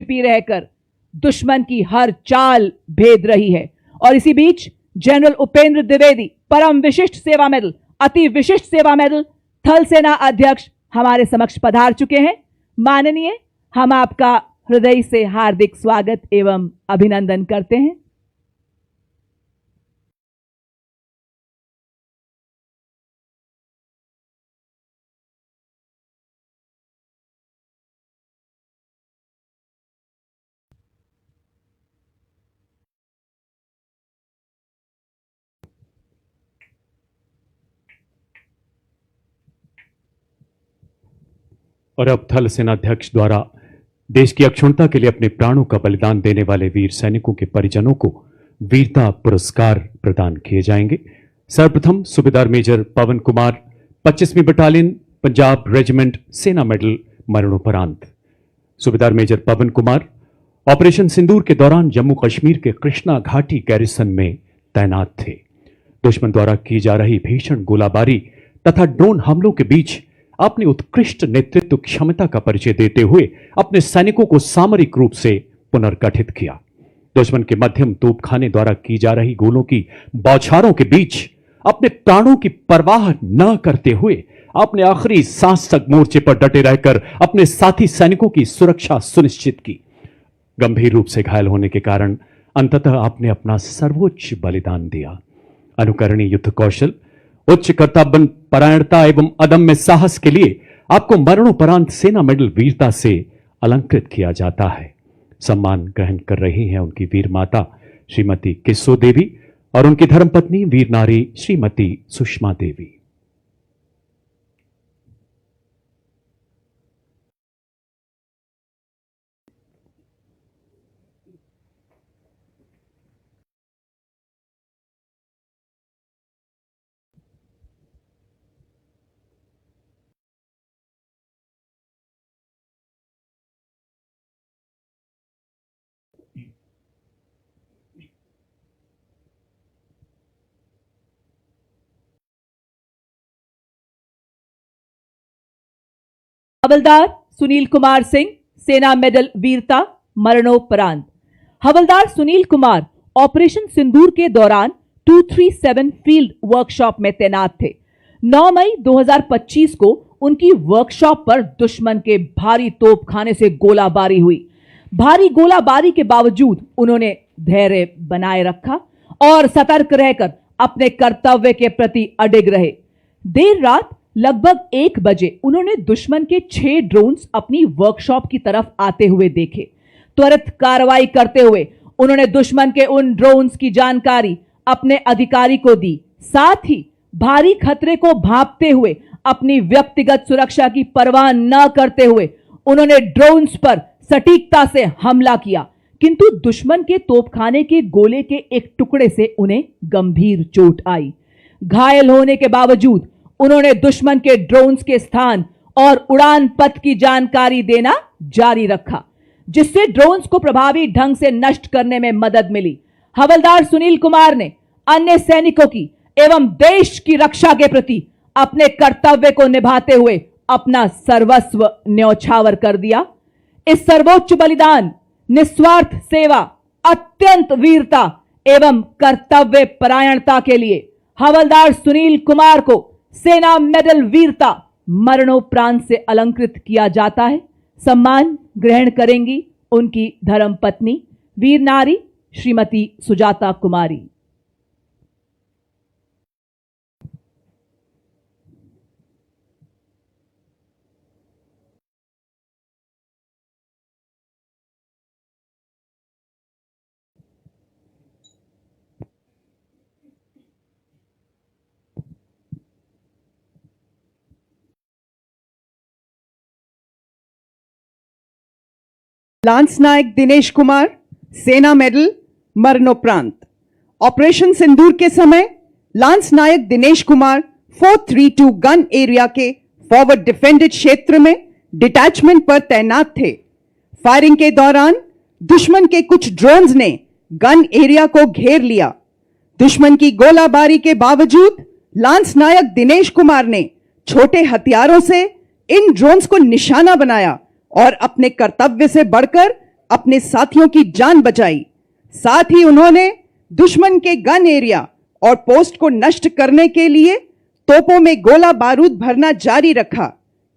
छिपी रहकर दुश्मन की हर चाल भेद रही है। और इसी बीच जनरल उपेंद्र द्विवेदी परम विशिष्ट सेवा मेडल, अति विशिष्ट सेवा मेडल थल सेना अध्यक्ष हमारे समक्ष पधार चुके हैं। माननीय, हम आपका हृदय से हार्दिक स्वागत एवं अभिनंदन करते हैं। और अब थल सेनाध्यक्ष द्वारा देश की अक्षुण्णता के लिए अपने प्राणों का बलिदान देने वाले वीर सैनिकों के परिजनों को वीरता पुरस्कार प्रदान किए जाएंगे। सर्वप्रथम सूबेदार मेजर पवन कुमार, 25वीं बटालियन पंजाब रेजिमेंट, सेना मेडल मरणोपरांत। सूबेदार मेजर पवन कुमार ऑपरेशन सिंदूर के दौरान जम्मू कश्मीर के कृष्णा घाटी गैरिसन में तैनात थे। दुश्मन द्वारा की जा रही भीषण गोलाबारी तथा ड्रोन हमलों के बीच अपनी उत्कृष्ट नेतृत्व क्षमता का परिचय देते हुए अपने सैनिकों को सामरिक रूप से पुनर्गठित किया। दुश्मन के मध्यम तोपखाने द्वारा की जा रही गोलों की बौछारों के बीच अपने प्राणों की परवाह न करते हुए अपने आखिरी सांस तक मोर्चे पर डटे रहकर अपने साथी सैनिकों की सुरक्षा सुनिश्चित की। गंभीर रूप से घायल होने के कारण अंततः आपने अपना सर्वोच्च बलिदान दिया। अनुकरणीय युद्ध कौशल, उच्च कर्तव्य परायणता एवं अदम्य साहस के लिए आपको मरणोपरांत सेना मेडल वीरता से अलंकृत किया जाता है। सम्मान ग्रहण कर रही हैं उनकी वीर माता श्रीमती किस्सो देवी और उनकी धर्मपत्नी वीर नारी श्रीमती सुषमा देवी। हवलदार सुनील कुमार सिंह, सेना मेडल वीरता मरणोपरांत। हवलदार सुनील कुमार ऑपरेशन सिंदूर के दौरान 237 फील्ड वर्कशॉप में तैनात थे। 9 मई 2025 को उनकी वर्कशॉप पर दुश्मन के भारी तोपखाने से गोलाबारी हुई। भारी गोलाबारी के बावजूद उन्होंने धैर्य बनाए रखा और सतर्क रहकर अपने कर्तव्य के प्रति अडिग रहे। देर रात लगभग 1 बजे उन्होंने दुश्मन के 6 ड्रोन्स अपनी वर्कशॉप की तरफ आते हुए देखे। त्वरित कार्रवाई करते हुए उन्होंने दुश्मन के उन ड्रोन्स की जानकारी अपने अधिकारी को दी। साथ ही भारी खतरे को भांपते हुए अपनी व्यक्तिगत सुरक्षा की परवाह न करते हुए उन्होंने ड्रोन्स पर सटीकता से हमला किया, किंतु दुश्मन के तोपखाने के गोले के एक टुकड़े से उन्हें गंभीर चोट आई। घायल होने के बावजूद उन्होंने दुश्मन के ड्रोन्स के स्थान और उड़ान पथ की जानकारी देना जारी रखा, जिससे ड्रोन्स को प्रभावी ढंग से नष्ट करने में मदद मिली। हवलदार सुनील कुमार ने अन्य सैनिकों की एवं देश की रक्षा के प्रति अपने कर्तव्य को निभाते हुए अपना सर्वस्व न्यौछावर कर दिया। इस सर्वोच्च बलिदान, निस्वार्थ सेवा, अत्यंत वीरता एवं कर्तव्य परायणता के लिए हवलदार सुनील कुमार को सेना मेडल वीरता मरणोपरांत से अलंकृत किया जाता है। सम्मान ग्रहण करेंगी उनकी धर्मपत्नी वीर नारी श्रीमती सुजाता कुमारी। लांस नायक दिनेश कुमार, सेना मेडल मरणोपरांत। ऑपरेशन सिंदूर के समय लांस नायक दिनेश कुमार 432 गन एरिया के फॉरवर्ड डिफेंडेड क्षेत्र में डिटैचमेंट पर तैनात थे। फायरिंग के दौरान दुश्मन के कुछ ड्रोन्स ने गन एरिया को घेर लिया। दुश्मन की गोलाबारी के बावजूद लांस नायक दिनेश कुमार ने छोटे हथियारों से इन ड्रोन्स को निशाना बनाया और अपने कर्तव्य से बढ़कर अपने साथियों की जान बचाई। साथ ही उन्होंने दुश्मन के गन एरिया और पोस्ट को नष्ट करने के लिए तोपों में गोला बारूद भरना जारी रखा।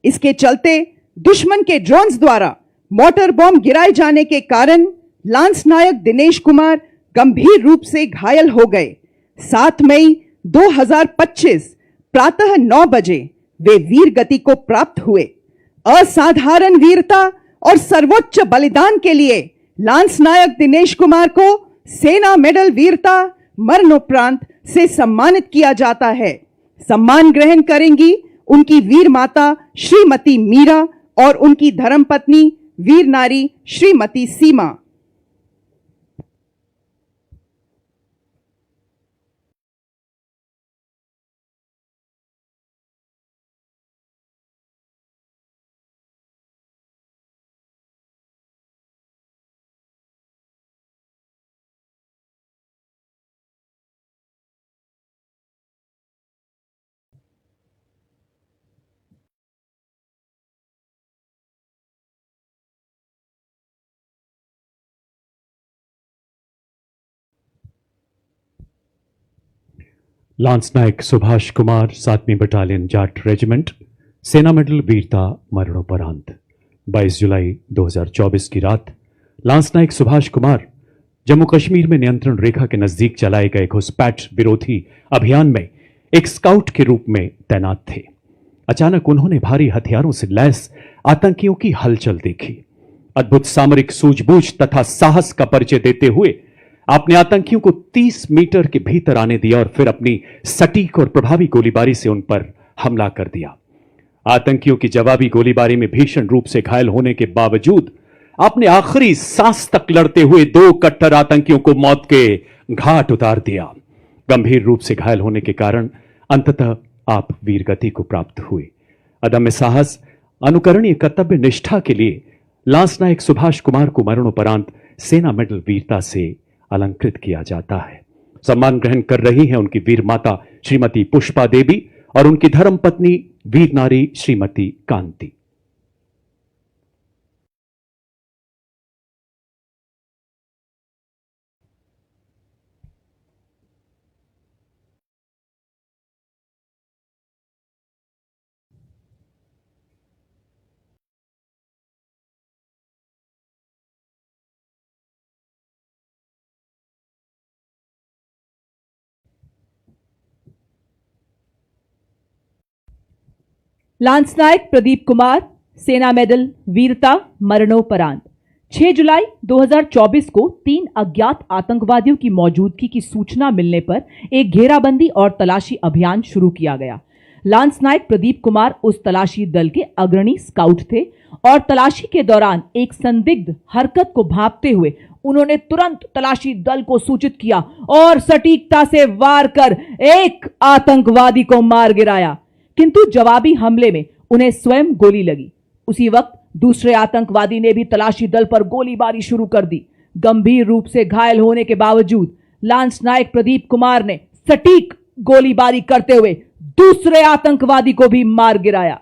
इसके चलते दुश्मन के ड्रोन्स द्वारा मोटर बॉम्ब गिराए जाने के कारण लांस नायक दिनेश कुमार गंभीर रूप से घायल हो गए। 7 मई 2025 प्रातः 9 बजे वे वीर गति को प्राप्त हुए। असाधारण वीरता और सर्वोच्च बलिदान के लिए लांस नायक दिनेश कुमार को सेना मेडल वीरता मरणोपरांत से सम्मानित किया जाता है। सम्मान ग्रहण करेंगी उनकी वीर माता श्रीमती मीरा और उनकी धर्मपत्नी वीर नारी श्रीमती सीमा। लांस नायक सुभाष कुमार 7वीं बटालियन जाट रेजिमेंट, सेना मेडल वीरता मरणोपरांत। 22 जुलाई 2024 की रात लांस नायक सुभाष कुमार जम्मू कश्मीर में नियंत्रण रेखा के नजदीक चलाए गए घुसपैठ विरोधी अभियान में एक स्काउट के रूप में तैनात थे। अचानक उन्होंने भारी हथियारों से लैस आतंकियों की हलचल देखी। अद्भुत सामरिक सूझबूझ तथा साहस का परिचय देते हुए आपने आतंकियों को 30 मीटर के भीतर आने दिया और फिर अपनी सटीक और प्रभावी गोलीबारी से उन पर हमला कर दिया। आतंकियों की जवाबी गोलीबारी में भीषण रूप से घायल होने के बावजूद आपने आखिरी सांस तक लड़ते हुए 2 कट्टर आतंकियों को मौत के घाट उतार दिया। गंभीर रूप से घायल होने के कारण अंततः आप वीरगति को प्राप्त हुए। अदम्य साहस, अनुकरणीय कर्तव्य निष्ठा के लिए लांस नायक सुभाष कुमार को मरणोपरांत सेना मेडल वीरता से अलंकृत किया जाता है। सम्मान ग्रहण कर रही हैं उनकी वीर माता श्रीमती पुष्पा देवी और उनकी धर्मपत्नी वीर नारी श्रीमती कांति। लांस नायक प्रदीप कुमार, सेना मेडल वीरता मरणोपरांत। 6 जुलाई 2024 को 3 अज्ञात आतंकवादियों की मौजूदगी की सूचना मिलने पर एक घेराबंदी और तलाशी अभियान शुरू किया गया। लांस नायक प्रदीप कुमार उस तलाशी दल के अग्रणी स्काउट थे और तलाशी के दौरान एक संदिग्ध हरकत को भांपते हुए उन्होंने तुरंत तलाशी दल को सूचित किया और सटीकता से वार कर एक आतंकवादी को मार गिराया, किंतु जवाबी हमले में उन्हें स्वयं गोली लगी। उसी वक्त दूसरे आतंकवादी ने भी तलाशी दल पर गोलीबारी शुरू कर दी। गंभीर रूप से घायल होने के बावजूद लांस नायक प्रदीप कुमार ने सटीक गोलीबारी करते हुए दूसरे आतंकवादी को भी मार गिराया।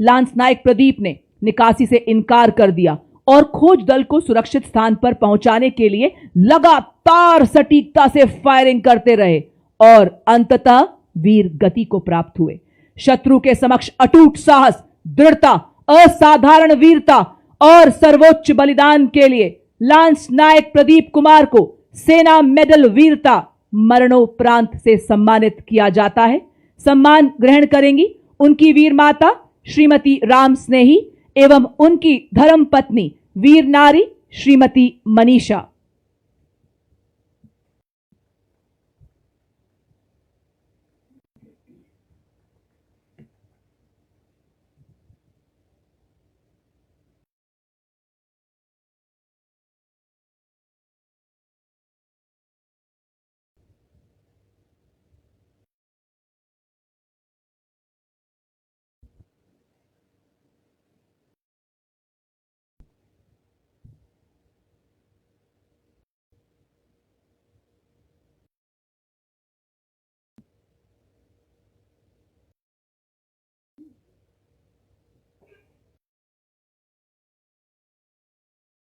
लांस नायक प्रदीप ने निकासी से इनकार कर दिया और खोज दल को सुरक्षित स्थान पर पहुंचाने के लिए लगातार सटीकता से फायरिंग करते रहे और अंततः वीर गति को प्राप्त हुए। शत्रु के समक्ष अटूट साहस, दृढ़ता, असाधारण वीरता और सर्वोच्च बलिदान के लिए लांस नायक प्रदीप कुमार को सेना मेडल वीरता मरणोपरांत से सम्मानित किया जाता है। सम्मान ग्रहण करेंगी उनकी वीर माता श्रीमती राम स्नेही एवं उनकी धर्मपत्नी वीर नारी श्रीमती मनीषा।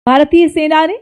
भारतीय सेना ने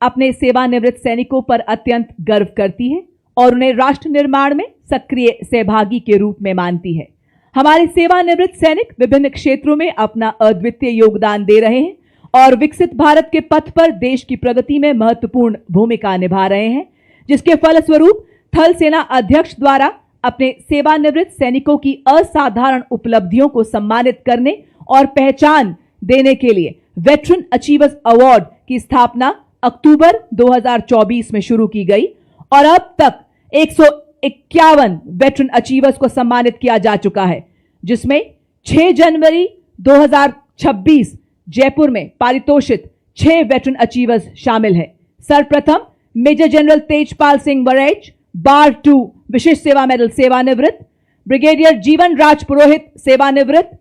अपने सेवानिवृत्त सैनिकों पर अत्यंत गर्व करती है और उन्हें राष्ट्र निर्माण में सक्रिय सहभागी के रूप में मानती है। हमारे सेवानिवृत्त सैनिक विभिन्न क्षेत्रों में अपना अद्वितीय योगदान दे रहे हैं और विकसित भारत के पथ पर देश की प्रगति में महत्वपूर्ण भूमिका निभा रहे हैं, जिसके फलस्वरूप थल सेना अध्यक्ष द्वारा अपने सेवानिवृत्त सैनिकों की असाधारण उपलब्धियों को सम्मानित करने और पहचान देने के लिए वेटरन अचीवर्स अवार्ड की स्थापना अक्टूबर 2024 में शुरू की गई और अब तक 151 वेटरन अचीवर्स को सम्मानित किया जा चुका है, जिसमें 6 जनवरी 2026 जयपुर में पारितोषित 6 वेटरन अचीवर्स शामिल हैं। सर्वप्रथम मेजर जनरल तेजपाल सिंह वरेच, बार 2 विशिष्ट सेवा मेडल सेवानिवृत्त, ब्रिगेडियर जीवन राज पुरोहित सेवानिवृत्त,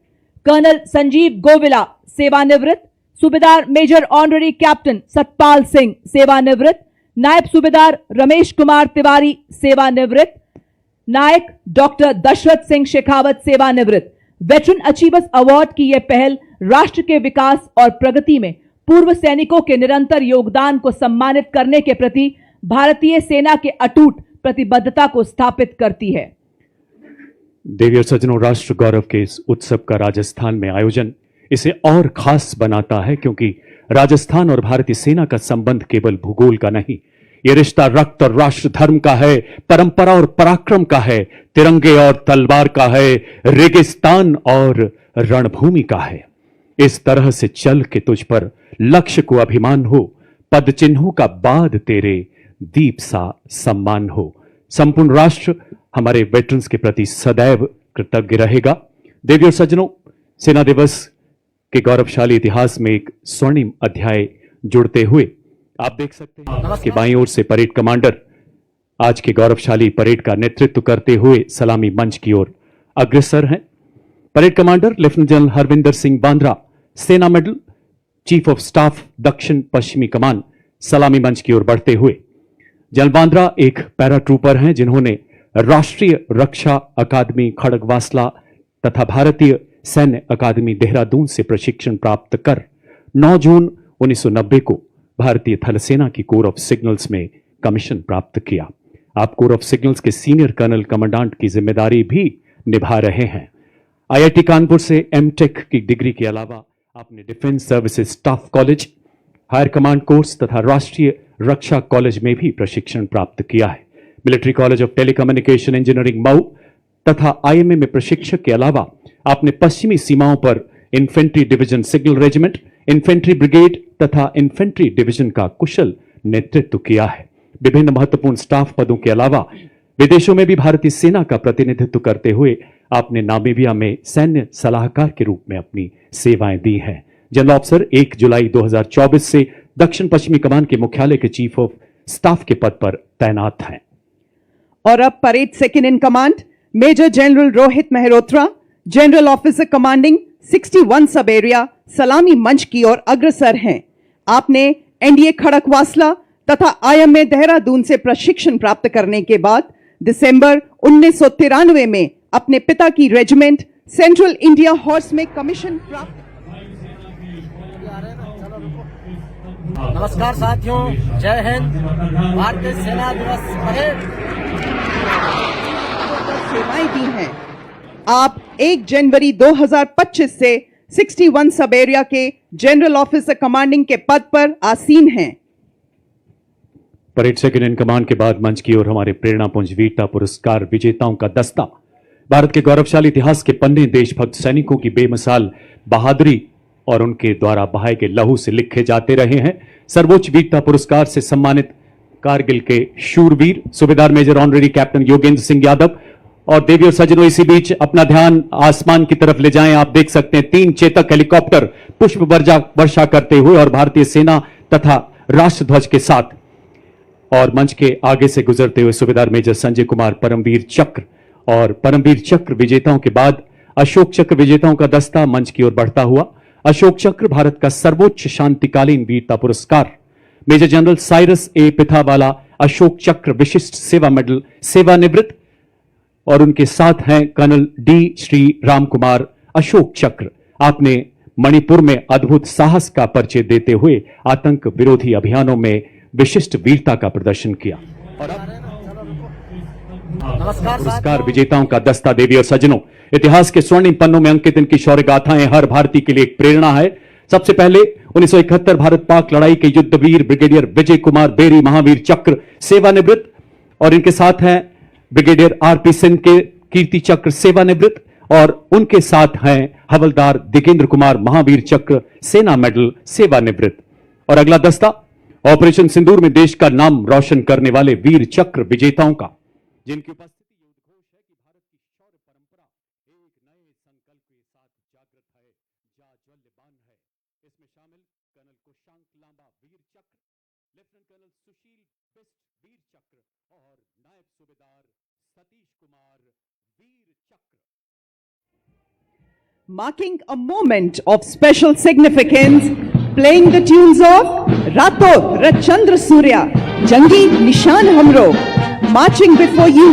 कर्नल संजीव गोविला सेवानिवृत्त, सूबेदार major honorary captain Satpal Singh सेवानिवृत्त, नायब सूबेदार रमेश कुमार तिवारी सेवानिवृत्त, नायक डॉक्टर दशरथ सिंह शेखावत सेवानिवृत्त। वेटरन अचीवर्स अवार्ड की यह पहल राष्ट्र के विकास और प्रगति में पूर्व सैनिकों के निरंतर योगदान को सम्मानित करने के प्रति भारतीय सेना के अटूट प्रतिबद्धता को स्थापित करती है। देवी और सज्जनों, राष्ट्र गौरव के इस उत्सव का राजस्थान में आयोजन इसे और खास बनाता है, क्योंकि राजस्थान और भारतीय सेना का संबंध केवल भूगोल का नहीं, ये रिश्ता रक्त और राष्ट्र धर्म का है, परंपरा और पराक्रम का है, तिरंगे और तलवार का है, रेगिस्तान और रणभूमि का है। इस तरह से चल के तुझ पर लक्ष्य को अभिमान हो, पद चिन्हों का बाद तेरे दीप सा सम्मान हो। संपूर्ण राष्ट्र हमारे वेटरन्स के प्रति सदैव कृतज्ञ रहेगा। देवी और सज्जनों, सेना दिवस के गौरवशाली इतिहास में एक स्वर्णिम अध्याय जुड़ते हुए आप देख सकते हैं कि बाईं ओर से परेड कमांडर आज के गौरवशाली परेड का नेतृत्व करते हुए सलामी मंच की ओर अग्रसर हैं। Parade commander lieutenant general Harvinder Singh Bandra, सेना मेडल, चीफ ऑफ स्टाफ दक्षिण पश्चिमी कमान, सलामी मंच की ओर बढ़ते हुए। जनरल बांद्रा एक पैरा ट्रूपर हैं जिन्होंने राष्ट्रीय रक्षा अकादमी खड़गवासला तथा भारतीय सैन्य अकादमी देहरादून से प्रशिक्षण प्राप्त कर 9 जून 1990 को भारतीय थल सेना की कोर ऑफ सिग्नल्स में कमीशन प्राप्त किया। आप कोर ऑफ सिग्नल्स के सीनियर कर्नल कमांडेंट की जिम्मेदारी भी निभा रहे हैं। आईआईटी कानपुर से एमटेक की डिग्री के अलावा आपने defence services staff college, higher command course तथा राष्ट्रीय रक्षा कॉलेज में भी प्रशिक्षण प्राप्त किया है। Military college of telecommunication engineering Mau तथा आईएमए में प्रशिक्षक के अलावा आपने पश्चिमी सीमाओं पर infantry division signal regiment, infantry brigade तथा इन्फेंट्री डिवीजन का कुशल नेतृत्व किया है। विभिन्न महत्वपूर्ण स्टाफ पदों के अलावा विदेशों में भी भारतीय सेना का प्रतिनिधित्व करते हुए आपने नामीबिया में सैन्य सलाहकार के रूप में अपनी सेवाएं दी हैं। जनरल ऑफिसर 1 जुलाई 2024 से दक्षिण पश्चिमी कमान के मुख्यालय के चीफ ऑफ स्टाफ के पद पर तैनात हैं। और अब parade second in command major general Rohit Mehrotra, general officer commanding 61 sub area, सलामी मंच की ओर अग्रसर हैं। आपने एनडीए खड़गवासला तथा आईएमए देहरादून से प्रशिक्षण प्राप्त करने के बाद दिसंबर 1993 में अपने पिता की रेजिमेंट सेंट्रल इंडिया हॉर्स में कमीशन प्राप्त। नमस्कार साथियों, जय हिंद। भारतीय सेना दिवस परेड सेवाएं दी हैं। आप 1 जनवरी 2025 से 61 सब एरिया के जनरल ऑफिसर कमांडिंग के पद पर आसीन हैं। परेड सेकंड इन कमांड के बाद मंच की ओर हमारे प्रेरणापुंज वीरता पुरस्कार विजेताओं का दस्ता। भारत के गौरवशाली इतिहास के पन्ने देशभक्त सैनिकों की बेमिसाल बहादुरी और उनके द्वारा बहाए गए लहू से लिखे जाते रहे हैं। सर्वोच्च वीरता पुरस्कार से सम्मानित कारगिल के शूरवीर सूबेदार major honorary captain Yogendra Singh Yadav. और देवी और सज्जनों, इसी बीच अपना ध्यान आसमान की तरफ ले जाएं। आप देख सकते हैं 3 चेतक हेलीकॉप्टर पुष्प वर्षा करते हुए और भारतीय सेना तथा राष्ट्रध्वज के साथ, और मंच के आगे से गुजरते हुए सूबेदार मेजर संजय कुमार परमवीर चक्र और परमवीर चक्र विजेताओं के बाद अशोक चक्र विजेताओं का दस्ता मंच की ओर बढ़ता हुआ। अशोक चक्र भारत का सर्वोच्च शांतिकालीन वीरता पुरस्कार, मेजर जनरल साइरस ए पिथावाला अशोक चक्र विशिष्ट सेवा मेडल सेवानिवृत्त, और उनके साथ हैं कर्नल डी श्री राम कुमार अशोक चक्र। आपने मणिपुर में अद्भुत साहस का परिचय देते हुए आतंक विरोधी अभियानों में विशिष्ट वीरता का प्रदर्शन किया। और अब नमस्कार पुरस्कार विजेताओं का दस्ता। देवी और सज्जनों, इतिहास के स्वर्णिम पन्नों में अंकित इनकी शौर्य गाथाएं हर भारतीय के लिए एक प्रेरणा है। सबसे पहले 1971 भारत पाक लड़ाई के युद्धवीर ब्रिगेडियर विजय कुमार बेरी महावीर चक्र सेवानिवृत्त, और इनके साथ हैं ब्रिगेडियर आरपी सिंह के कीर्ति चक्र सेवानिवृत्त, और उनके साथ हैं हवलदार दिगेंद्र कुमार महावीर चक्र सेना मेडल सेवानिवृत्त। और अगला दस्ता ऑपरेशन सिंदूर में देश का नाम रोशन करने वाले वीर चक्र विजेताओं का, जिनकी उपस्थिति ये उद्घोष है कि भारत की शौर्य परंपरा एक नए संकल्प के साथ जागृत है, जाज्वल्यमान है। इसमें शामिल कर्नल कुशांक लांबा वीर चक्र, लेफ्टिनेंट कर्नल सुशील बिस्ट वीर चक्र और नायब सूबेदार सतीश कुमार वीर चक्र। Marking a moment of special significance, playing the tunes of Rato Rachandra Surya, Jangi Nishan Hamro. Marching before you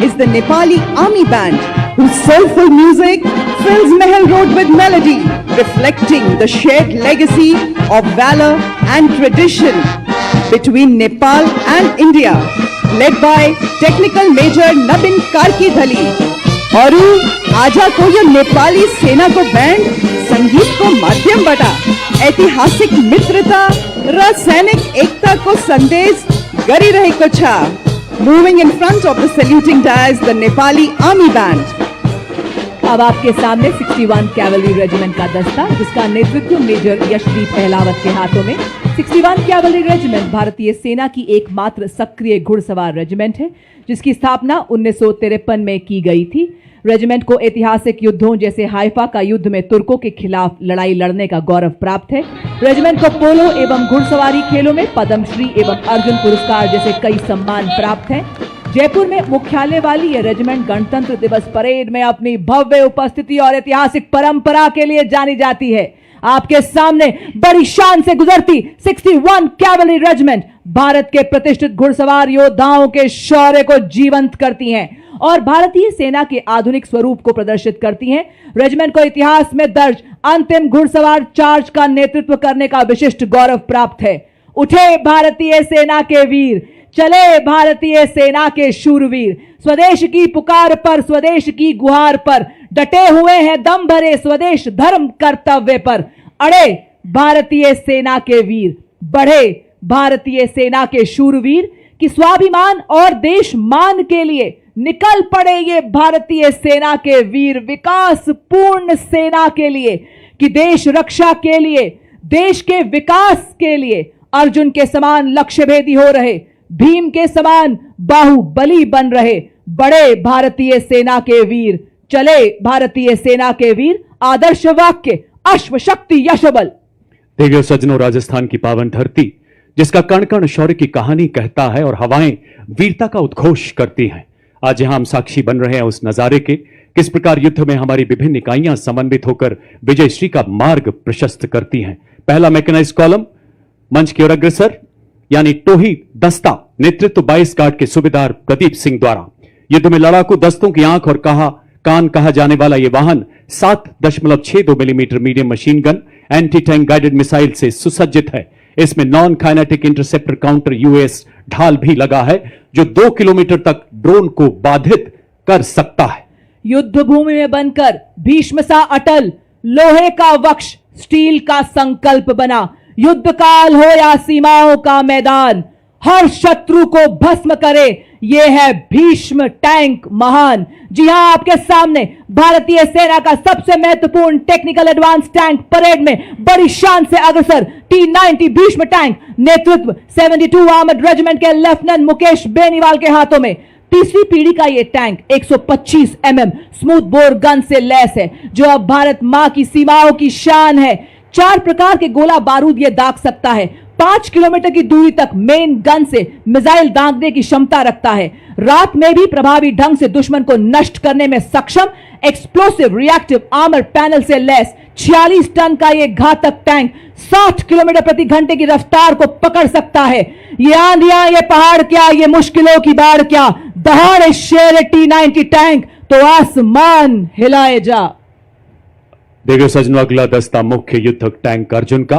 is the Nepali Army Band, whose soulful music fills Mahal Road with melody, reflecting the shared legacy of valor and tradition between Nepal and India, led by Technical Major Nabin Karki Dhali. और आजा को ये नेपाली सेना को band संगीत को माध्यम बटा ऐतिहासिक मित्रता र सैनिक एकता को संदेश गरी रहे को छा। Moving in front of the saluting dais the Nepali army band. अब आपके सामने 61 कैवलरी रेजिमेंट का दस्ता, जिसका नेतृत्व मेजर यशदीप अहलावत के हाथों में। 61 कैवलरी रेजिमेंट भारतीय सेना की एकमात्र सक्रिय घुड़सवार रेजिमेंट है, जिसकी स्थापना 1953 में की गई थी। रेजिमेंट को ऐतिहासिक युद्धों जैसे हाइफा का युद्ध में तुर्कों के खिलाफ लड़ाई लड़ने का गौरव प्राप्त है। रेजिमेंट को पोलो एवं घुड़सवारी खेलों में पद्मश्री एवं अर्जुन पुरस्कार जैसे कई सम्मान प्राप्त हैं। जयपुर में मुख्यालय वाली यह रेजिमेंट गणतंत्र दिवस परेड में अपनी भव्य उपस्थिति और ऐतिहासिक परंपरा के लिए जानी जाती है। आपके सामने बड़ी शान से गुजरती 61 कैवलरी रेजिमेंट भारत के प्रतिष्ठित घुड़सवार योद्धाओं के शौर्य को जीवंत करती हैं और भारतीय सेना के आधुनिक स्वरूप को प्रदर्शित करती हैं। रेजिमेंट को इतिहास में दर्ज अंतिम घुड़सवार चार्ज का नेतृत्व करने का विशिष्ट गौरव प्राप्त है। उठे भारतीय सेना के वीर, चले भारतीय सेना के शूरवीर, स्वदेश की पुकार पर, स्वदेश की गुहार पर डटे हुए हैं दम भरे स्वदेश धर्म कर्तव्य पर। अड़े भारतीय सेना के वीर, बढ़े भारतीय सेना के शूरवीर कि स्वाभिमान और देश मान के लिए निकल पड़े ये भारतीय सेना के वीर विकास पूर्ण सेना के लिए, कि देश रक्षा के लिए, देश के विकास के लिए अर्जुन के समान लक्ष्य भेदी हो रहे, भीम के समान बाहुबली बन रहे। बड़े भारतीय सेना के वीर, चले भारतीय सेना के वीर, आदर्श वाक्य अश्व शक्ति यशबल। देवियों सज्जनों, राजस्थान की पावन धरती जिसका कण कण शौर्य की कहानी कहता है और हवाएं वीरता का उद्घोष करती हैं। आज यहां हम साक्षी बन रहे हैं उस नजारे के, किस प्रकार युद्ध में हमारी विभिन्न इकाइयां समन्वित होकर विजयश्री का मार्ग प्रशस्त करती हैं। पहला मैकेनाइज्ड कॉलम मंच की ओर अग्रसर, यानी टोही दस्ता, नेतृत्व 22 गार्ड के सूबेदार प्रदीप सिंह द्वारा। युद्ध में लड़ाकू दस्तों की आंख और कान कहा जाने वाला यह वाहन 7.62 millimetre medium machine gun anti tank guided missile से सुसज्जित है। इसमें non kinetic interceptor counter US ढाल भी लगा है, जो 2 किलोमीटर तक ड्रोन को बाधित कर सकता है। युद्ध भूमि में बनकर भीष्म सा अटल, लोहे का वक्ष स्टील का संकल्प बना। युद्ध काल हो या सीमाओं का मैदान, हर शत्रु को भस्म करे, ये है भीष्म टैंक महान। जी हां, आपके सामने भारतीय सेना का सबसे महत्वपूर्ण टेक्निकल एडवांस टैंक परेड में बड़ी शान से अग्रसर T90 भीष्म टैंक, नेतृत्व 72 आर्मर्ड रेजिमेंट के लेफ्टिनेंट मुकेश बेनीवाल के हाथों में। तीसरी पीढ़ी का यह tank 125 mm smooth bore gun से लैस है, जो अब भारत मां की सीमाओं की शान है। 4 प्रकार के गोला बारूद यह दाग सकता है। 5 किलोमीटर की दूरी तक मेन गन से मिसाइल दागने की क्षमता रखता है। रात में भी प्रभावी ढंग से दुश्मन को नष्ट करने में सक्षम एक्सप्लोसिव रिएक्टिव आर्मर पैनल से लैस 46 टन का यह घातक टैंक 60 किलोमीटर प्रति घंटे की रफ्तार को पकड़ सकता है। ये आंधियां, ये पहाड़ क्या, ये मुश्किलों की बाढ़ क्या, दहाड़े शेर T90 टैंक तो आसमान हिलाए जा। देखिए सजनों, अगला दस्ता मुख्य युद्धक टैंक अर्जुन का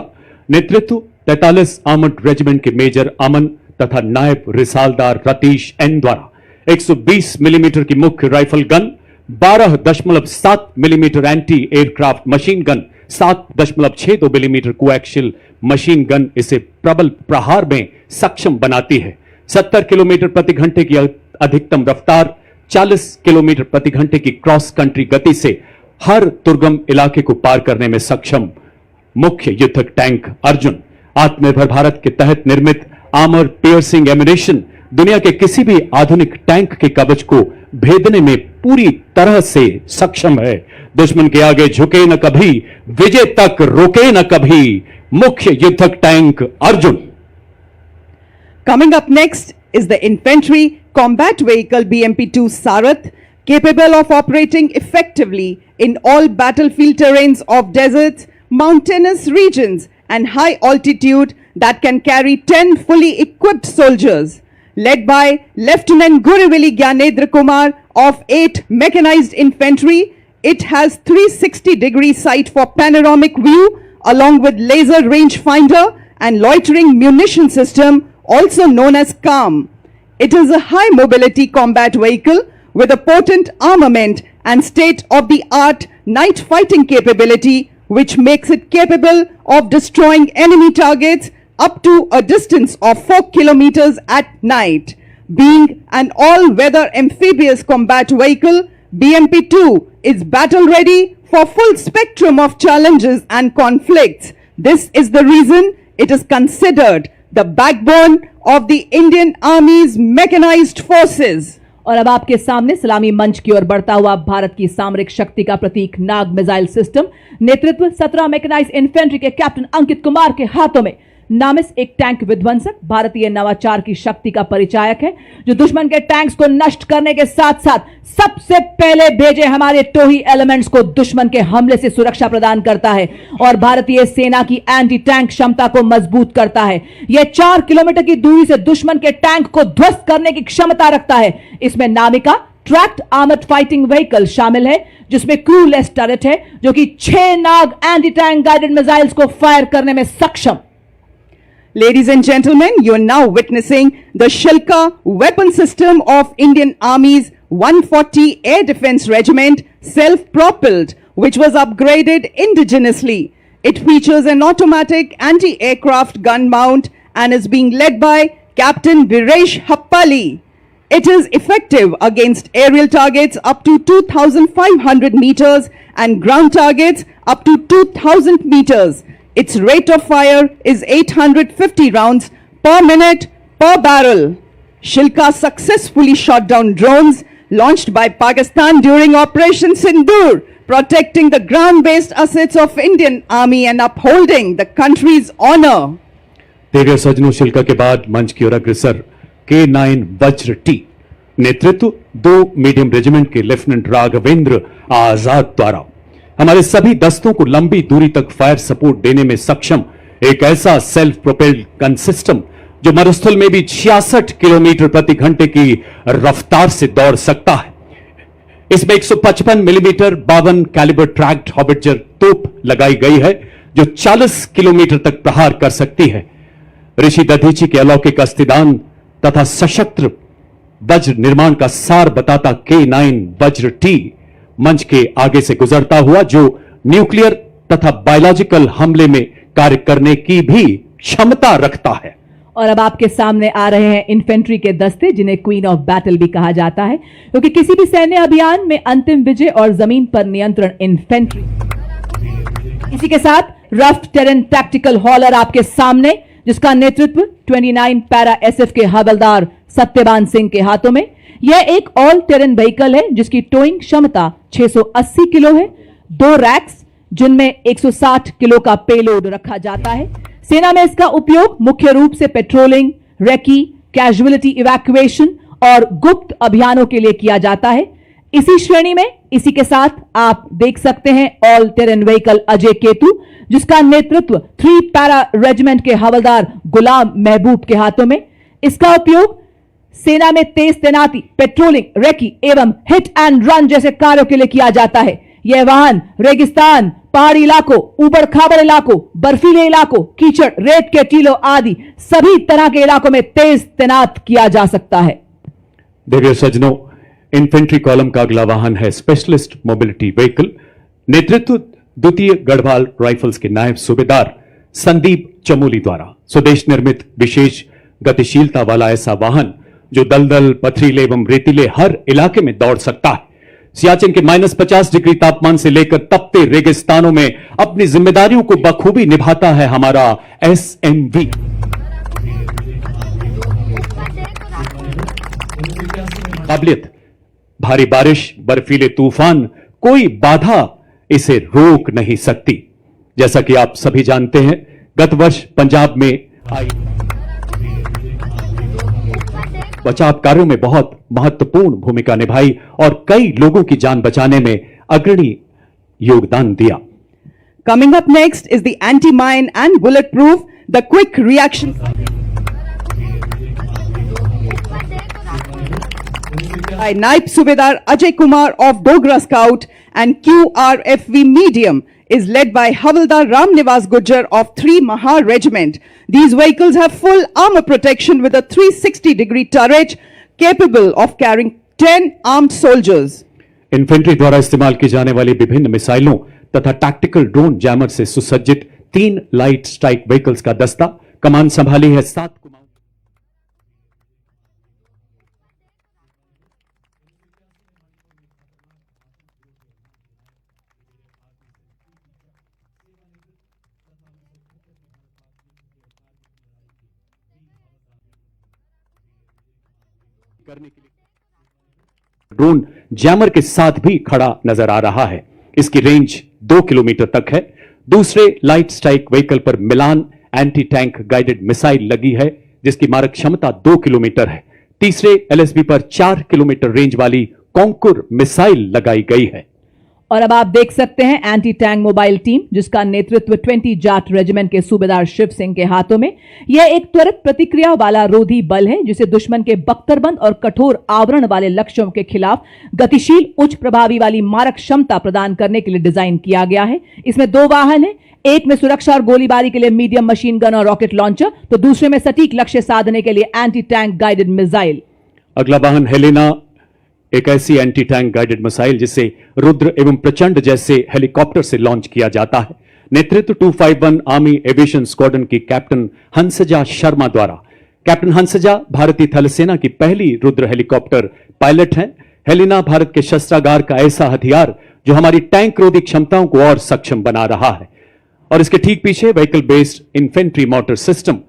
नेतृत्व 43 आर्मर्ड रेजिमेंट के मेजर अमन तथा नायब रिसालदार रतीश एन द्वारा 120 मिलीमीटर की मुख्य rifle gun, 12.7 millimetre anti aircraft machine gun, 7.62 millimetre coaxial machine gun इसे प्रबल प्रहार में सक्षम बनाती है। 70 किलोमीटर प्रति घंटे की अधिकतम रफ्तार, 40 किलोमीटर प्रति घंटे की क्रॉस कंट्री गति से हर दुर्गम इलाके को पार करने में सक्षम मुख्य युद्धक टैंक अर्जुन आत्मनिर्भर भारत के तहत निर्मित आर्मर पियर्सिंग एम्यूनेशन दुनिया के किसी भी आधुनिक टैंक के कवच को भेदने में पूरी तरह से सक्षम है। दुश्मन के आगे झुके न कभी, विजय तक रोके न कभी, मुख्य युद्धक tank Arjun. Coming up next is the infantry combat vehicle BMP-2 Sarath, capable of operating effectively in all battlefield terrains of deserts, mountainous regions and high altitude, that can carry 10 fully equipped soldiers. Led by Lieutenant Guruvili Gyanendra Kumar of 8 Mechanized Infantry, it has 360-degree sight for panoramic view along with laser rangefinder and loitering munition system, also known as CARM. It is a high mobility combat vehicle with a potent armament and state-of-the-art night fighting capability, which makes it capable of destroying enemy targets up to a distance of 4 kilometers at night. Being an all-weather amphibious combat vehicle, BMP-2 is battle-ready for full spectrum of challenges and conflicts. This is the reason it is considered the backbone of the Indian Army's mechanized forces. और अब आपके सामने सलामी मंच की ओर बढ़ता हुआ भारत की सामरिक शक्ति का प्रतीक नाग मिसाइल सिस्टम, नेतृत्व 17 मैकेनाइज इन्फेंट्री के कैप्टन अंकित कुमार के हाथों में। नामिस एक टैंक विध्वंसक भारतीय नवाचार की शक्ति का परिचायक है, जो दुश्मन के टैंक्स को नष्ट करने के साथ साथ सबसे पहले भेजे हमारे टोही एलिमेंट्स को दुश्मन के हमले से सुरक्षा प्रदान करता है और भारतीय सेना की एंटी टैंक क्षमता को मजबूत करता है। यह 4 किलोमीटर की दूरी से दुश्मन के टैंक को ध्वस्त करने की क्षमता रखता है। इसमें नामिका ट्रैक्ड आर्मर्ड फाइटिंग व्हीकल शामिल है, जिसमें क्रूलेस टर्रेट है, जो कि 6 नाग एंटी टैंक गाइडेड मिसाइल्स को फायर करने में सक्षम। Ladies and gentlemen, you are now witnessing the Shilka weapon system of Indian Army's 140 Air Defense Regiment, self-propelled, which was upgraded indigenously. It features an automatic anti-aircraft gun mount and is being led by Captain Viresh Happali. It is effective against aerial targets up to 2,500 meters and ground targets up to 2,000 meters. Its rate of fire is 850 rounds per minute per barrel. Shilka successfully shot down drones launched by Pakistan during Operation Sindoor, protecting the ground-based assets of Indian Army and upholding the country's honor. देविया सजनों, शिल्का के बाद मंच की ओर अग्रसर K9 वज्र T, नेतृत्व 2 medium regiment के lieutenant Raghavendra आजाद द्वारा हमारे सभी दस्तों को लंबी दूरी तक फायर सपोर्ट देने में सक्षम एक ऐसा सेल्फ प्रोपेल्ड गन सिस्टम जो मरुस्थल में भी 66 किलोमीटर प्रति घंटे की रफ्तार से दौड़ सकता है। इसमें 155 मिलीमीटर 52 कैलिबर ट्रैक्ड हॉबिटजर तोप लगाई गई है, जो 40 किलोमीटर तक प्रहार कर सकती है। ऋषि दधीची के अलौकिक अस्तिदान तथा सशस्त्र वज्र निर्माण का सार बताता K9 वज्र टी मंच के आगे से गुजरता हुआ, जो न्यूक्लियर तथा बायोलॉजिकल हमले में कार्य करने की भी क्षमता रखता है। और अब आपके सामने आ रहे हैं इन्फेंट्री के दस्ते, जिन्हें क्वीन ऑफ बैटल भी कहा जाता है, क्योंकि किसी भी सैन्य अभियान में अंतिम विजय और जमीन पर नियंत्रण इन्फेंट्री। इसी के साथ रफ टेरेन टैक्टिकल हॉलर आपके सामने, जिसका नेतृत्व 29 पैरा एसएफ के हवलदार सत्यवान सिंह के हाथों में। यह एक ऑल टेरेन व्हीकल है, जिसकी टोइंग क्षमता 680 किलो है। 2 रैक्स, जिनमें 160 किलो का पेलोड रखा जाता है। सेना में इसका उपयोग मुख्य रूप से पेट्रोलिंग, रेकी, कैजुअलिटी इवैक्यूएशन और गुप्त अभियानों के लिए किया जाता है। इसी श्रेणी में इसी के साथ आप देख सकते हैं all terrain vehicle Ajay Ketu, जिसका नेतृत्व 3 पैरा रेजिमेंट के हवलदार गुलाम महबूब के हाथों में। इसका उपयोग सेना में तेज तैनाती, पेट्रोलिंग, रेकी एवं हिट एंड रन जैसे कार्यों के लिए किया जाता है। यह वाहन रेगिस्तान, पहाड़ी इलाकों, उबड़ खाबड़ इलाकों, बर्फीले इलाकों, कीचड़, रेत के टीलों आदि सभी तरह के इलाकों में तेज तैनात किया जा सकता है। देवियों सज्जनों, इन्फेंट्री कॉलम का अगला वाहन है स्पेशलिस्ट मोबिलिटी व्हीकल। नेतृत्व द्वितीय गढ़वाल राइफल्स के नायब सूबेदार संदीप चमोली द्वारा स्वदेश निर्मित विशेष गतिशीलता वाला ऐसा वाहन जो दलदल, पथरीले एवं रेतीले हर इलाके में दौड़ सकता है। सियाचिन के -50 डिग्री तापमान से लेकर तपते रेगिस्तानों में अपनी जिम्मेदारियों को बखूबी निभाता है हमारा SMV। काबिलियत, भारी बारिश, बर्फीले तूफान, कोई बाधा इसे रोक नहीं सकती। जैसा कि आप सभी जानते हैं, गत वर्ष पंजाब में आई बचाव कार्यों में बहुत महत्वपूर्ण भूमिका निभाई और कई लोगों की जान बचाने में अग्रणी योगदान दिया। Coming up next is the anti-mine and bulletproof, the quick reaction by Naib Subedar Ajay Kumar of Dogra Scout and QRFV Medium is led by Havildar Ram Nivas Gujjar of 3 Mahar Regiment. These vehicles have full armor protection with a 360-degree turret capable of carrying 10 armed soldiers. Infantry द्वारा इस्तेमाल की जाने वाली विभिन्न मिसाइलों तथा tactical drone jammer से सुसज्जित 3 लाइट स्ट्राइक व्हीकल्स का दस्ता कमान संभाली है 7 कुमाऊं। करने के लिए ड्रोन जैमर के साथ भी खड़ा नजर आ रहा है। इसकी रेंज 2 किलोमीटर तक है। दूसरे लाइट स्ट्राइक व्हीकल पर मिलान एंटी टैंक गाइडेड मिसाइल लगी है जिसकी मारक क्षमता 2 किलोमीटर है। तीसरे LSB पर 4 किलोमीटर रेंज वाली कॉन्कुर मिसाइल लगाई गई है। और अब आप देख सकते हैं एंटी टैंक मोबाइल टीम जिसका नेतृत्व 20 जाट रेजिमेंट के सूबेदार शिव सिंह के हाथों में। यह एक त्वरित प्रतिक्रिया वाला रोधी बल है जिसे दुश्मन के बख्तरबंद और कठोर आवरण वाले लक्ष्यों के खिलाफ गतिशील, उच्च प्रभावी वाली मारक क्षमता प्रदान करने के लिए डिजाइन किया गया है। इसमें 2 वाहन है, एक में सुरक्षा और गोलीबारी के लिए मीडियम मशीन गन और रॉकेट लॉन्चर, तो दूसरे में सटीक लक्ष्य साधने के लिए एंटी टैंक गाइडेड मिसाइल। अगला वाहन हेलेना, एक ऐसी एंटी टैंक गाइडेड मिसाइल जिसे रुद्र एवं प्रचंड जैसे हेलीकॉप्टर से लॉन्च किया जाता है। नेतृत्व 251 आर्मी एविएशन स्क्वाड्रन की कैप्टन हंसजा शर्मा द्वारा। कैप्टन हंसजा भारतीय थल सेना की पहली रुद्र हेलीकॉप्टर पायलट हैं। हेलेना भारत के शस्त्रागार का ऐसा हथियार जो हमारी टैंक रोधी क्षमताओं को और सक्षम बना रहा है। और इसके ठीक पीछे vehicle based infantry motor system.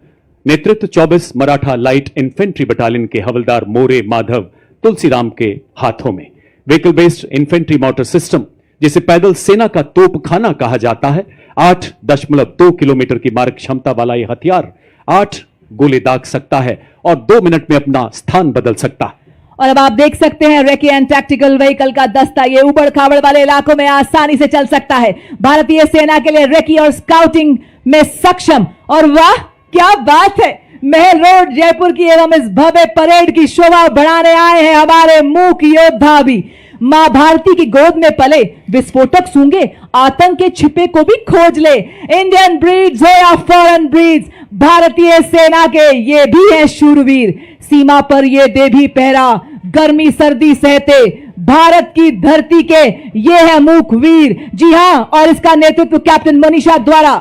नेतृत्व 24 मराठा लाइट इन्फेंट्री बटालियन के हवलदार मोरे माधव तुलसीराम के हाथों में। Vehicle based infantry motor system जिसे पैदल सेना का तोपखाना कहा जाता है। 8.2 किलोमीटर की मारक क्षमता वाला यह हथियार 8 गोले दाग सकता है और 2 मिनट में अपना स्थान बदल सकता है। और अब आप देख सकते हैं रेकी एंड टैक्टिकल व्हीकल का दस्ता ये उबड़ खाबड़ वाले इलाकों में आसानी से चल सकता है। भारतीय सेना के लिए रेकी और स्काउटिंग में सक्षम। और वाह क्या बात है, महल रोड जयपुर की एवं इस भव्य परेड की शोभा बढ़ाने आए हैं हमारे मूक योद्धा भी। मां भारती की गोद में पले, विस्फोटक सूंघे, आतंक के छिपे को भी खोज ले। इंडियन ब्रीड्स हो या फॉरेन ब्रीड्स, भारतीय सेना के ये भी हैं शूरवीर। सीमा पर ये दे भी पहरा, गर्मी सर्दी सहते भारत की धरती के ये है मूक वीर। जी हां, और इसका नेतृत्व कैप्टन मनीषा द्वारा।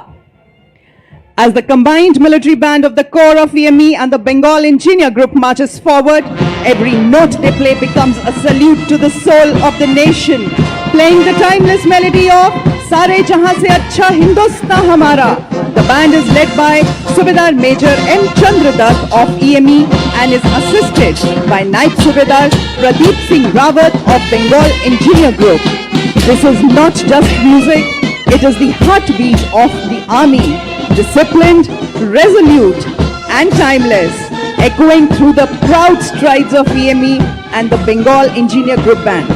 As the combined military band of the Corps of EME and the Bengal Engineer Group marches forward, every note they play becomes a salute to the soul of the nation, playing the timeless melody of Sare Jahan Se Achha Hindustan Hamara. The band is led by Subedar Major M. Chandradat of EME and is assisted by Naib Subedar Pradeep Singh Rawat of Bengal Engineer Group. This is not just music, it is the heartbeat of the army. Disciplined, resolute and timeless, echoing through the proud strides of EME and the Bengal Engineer Group Band.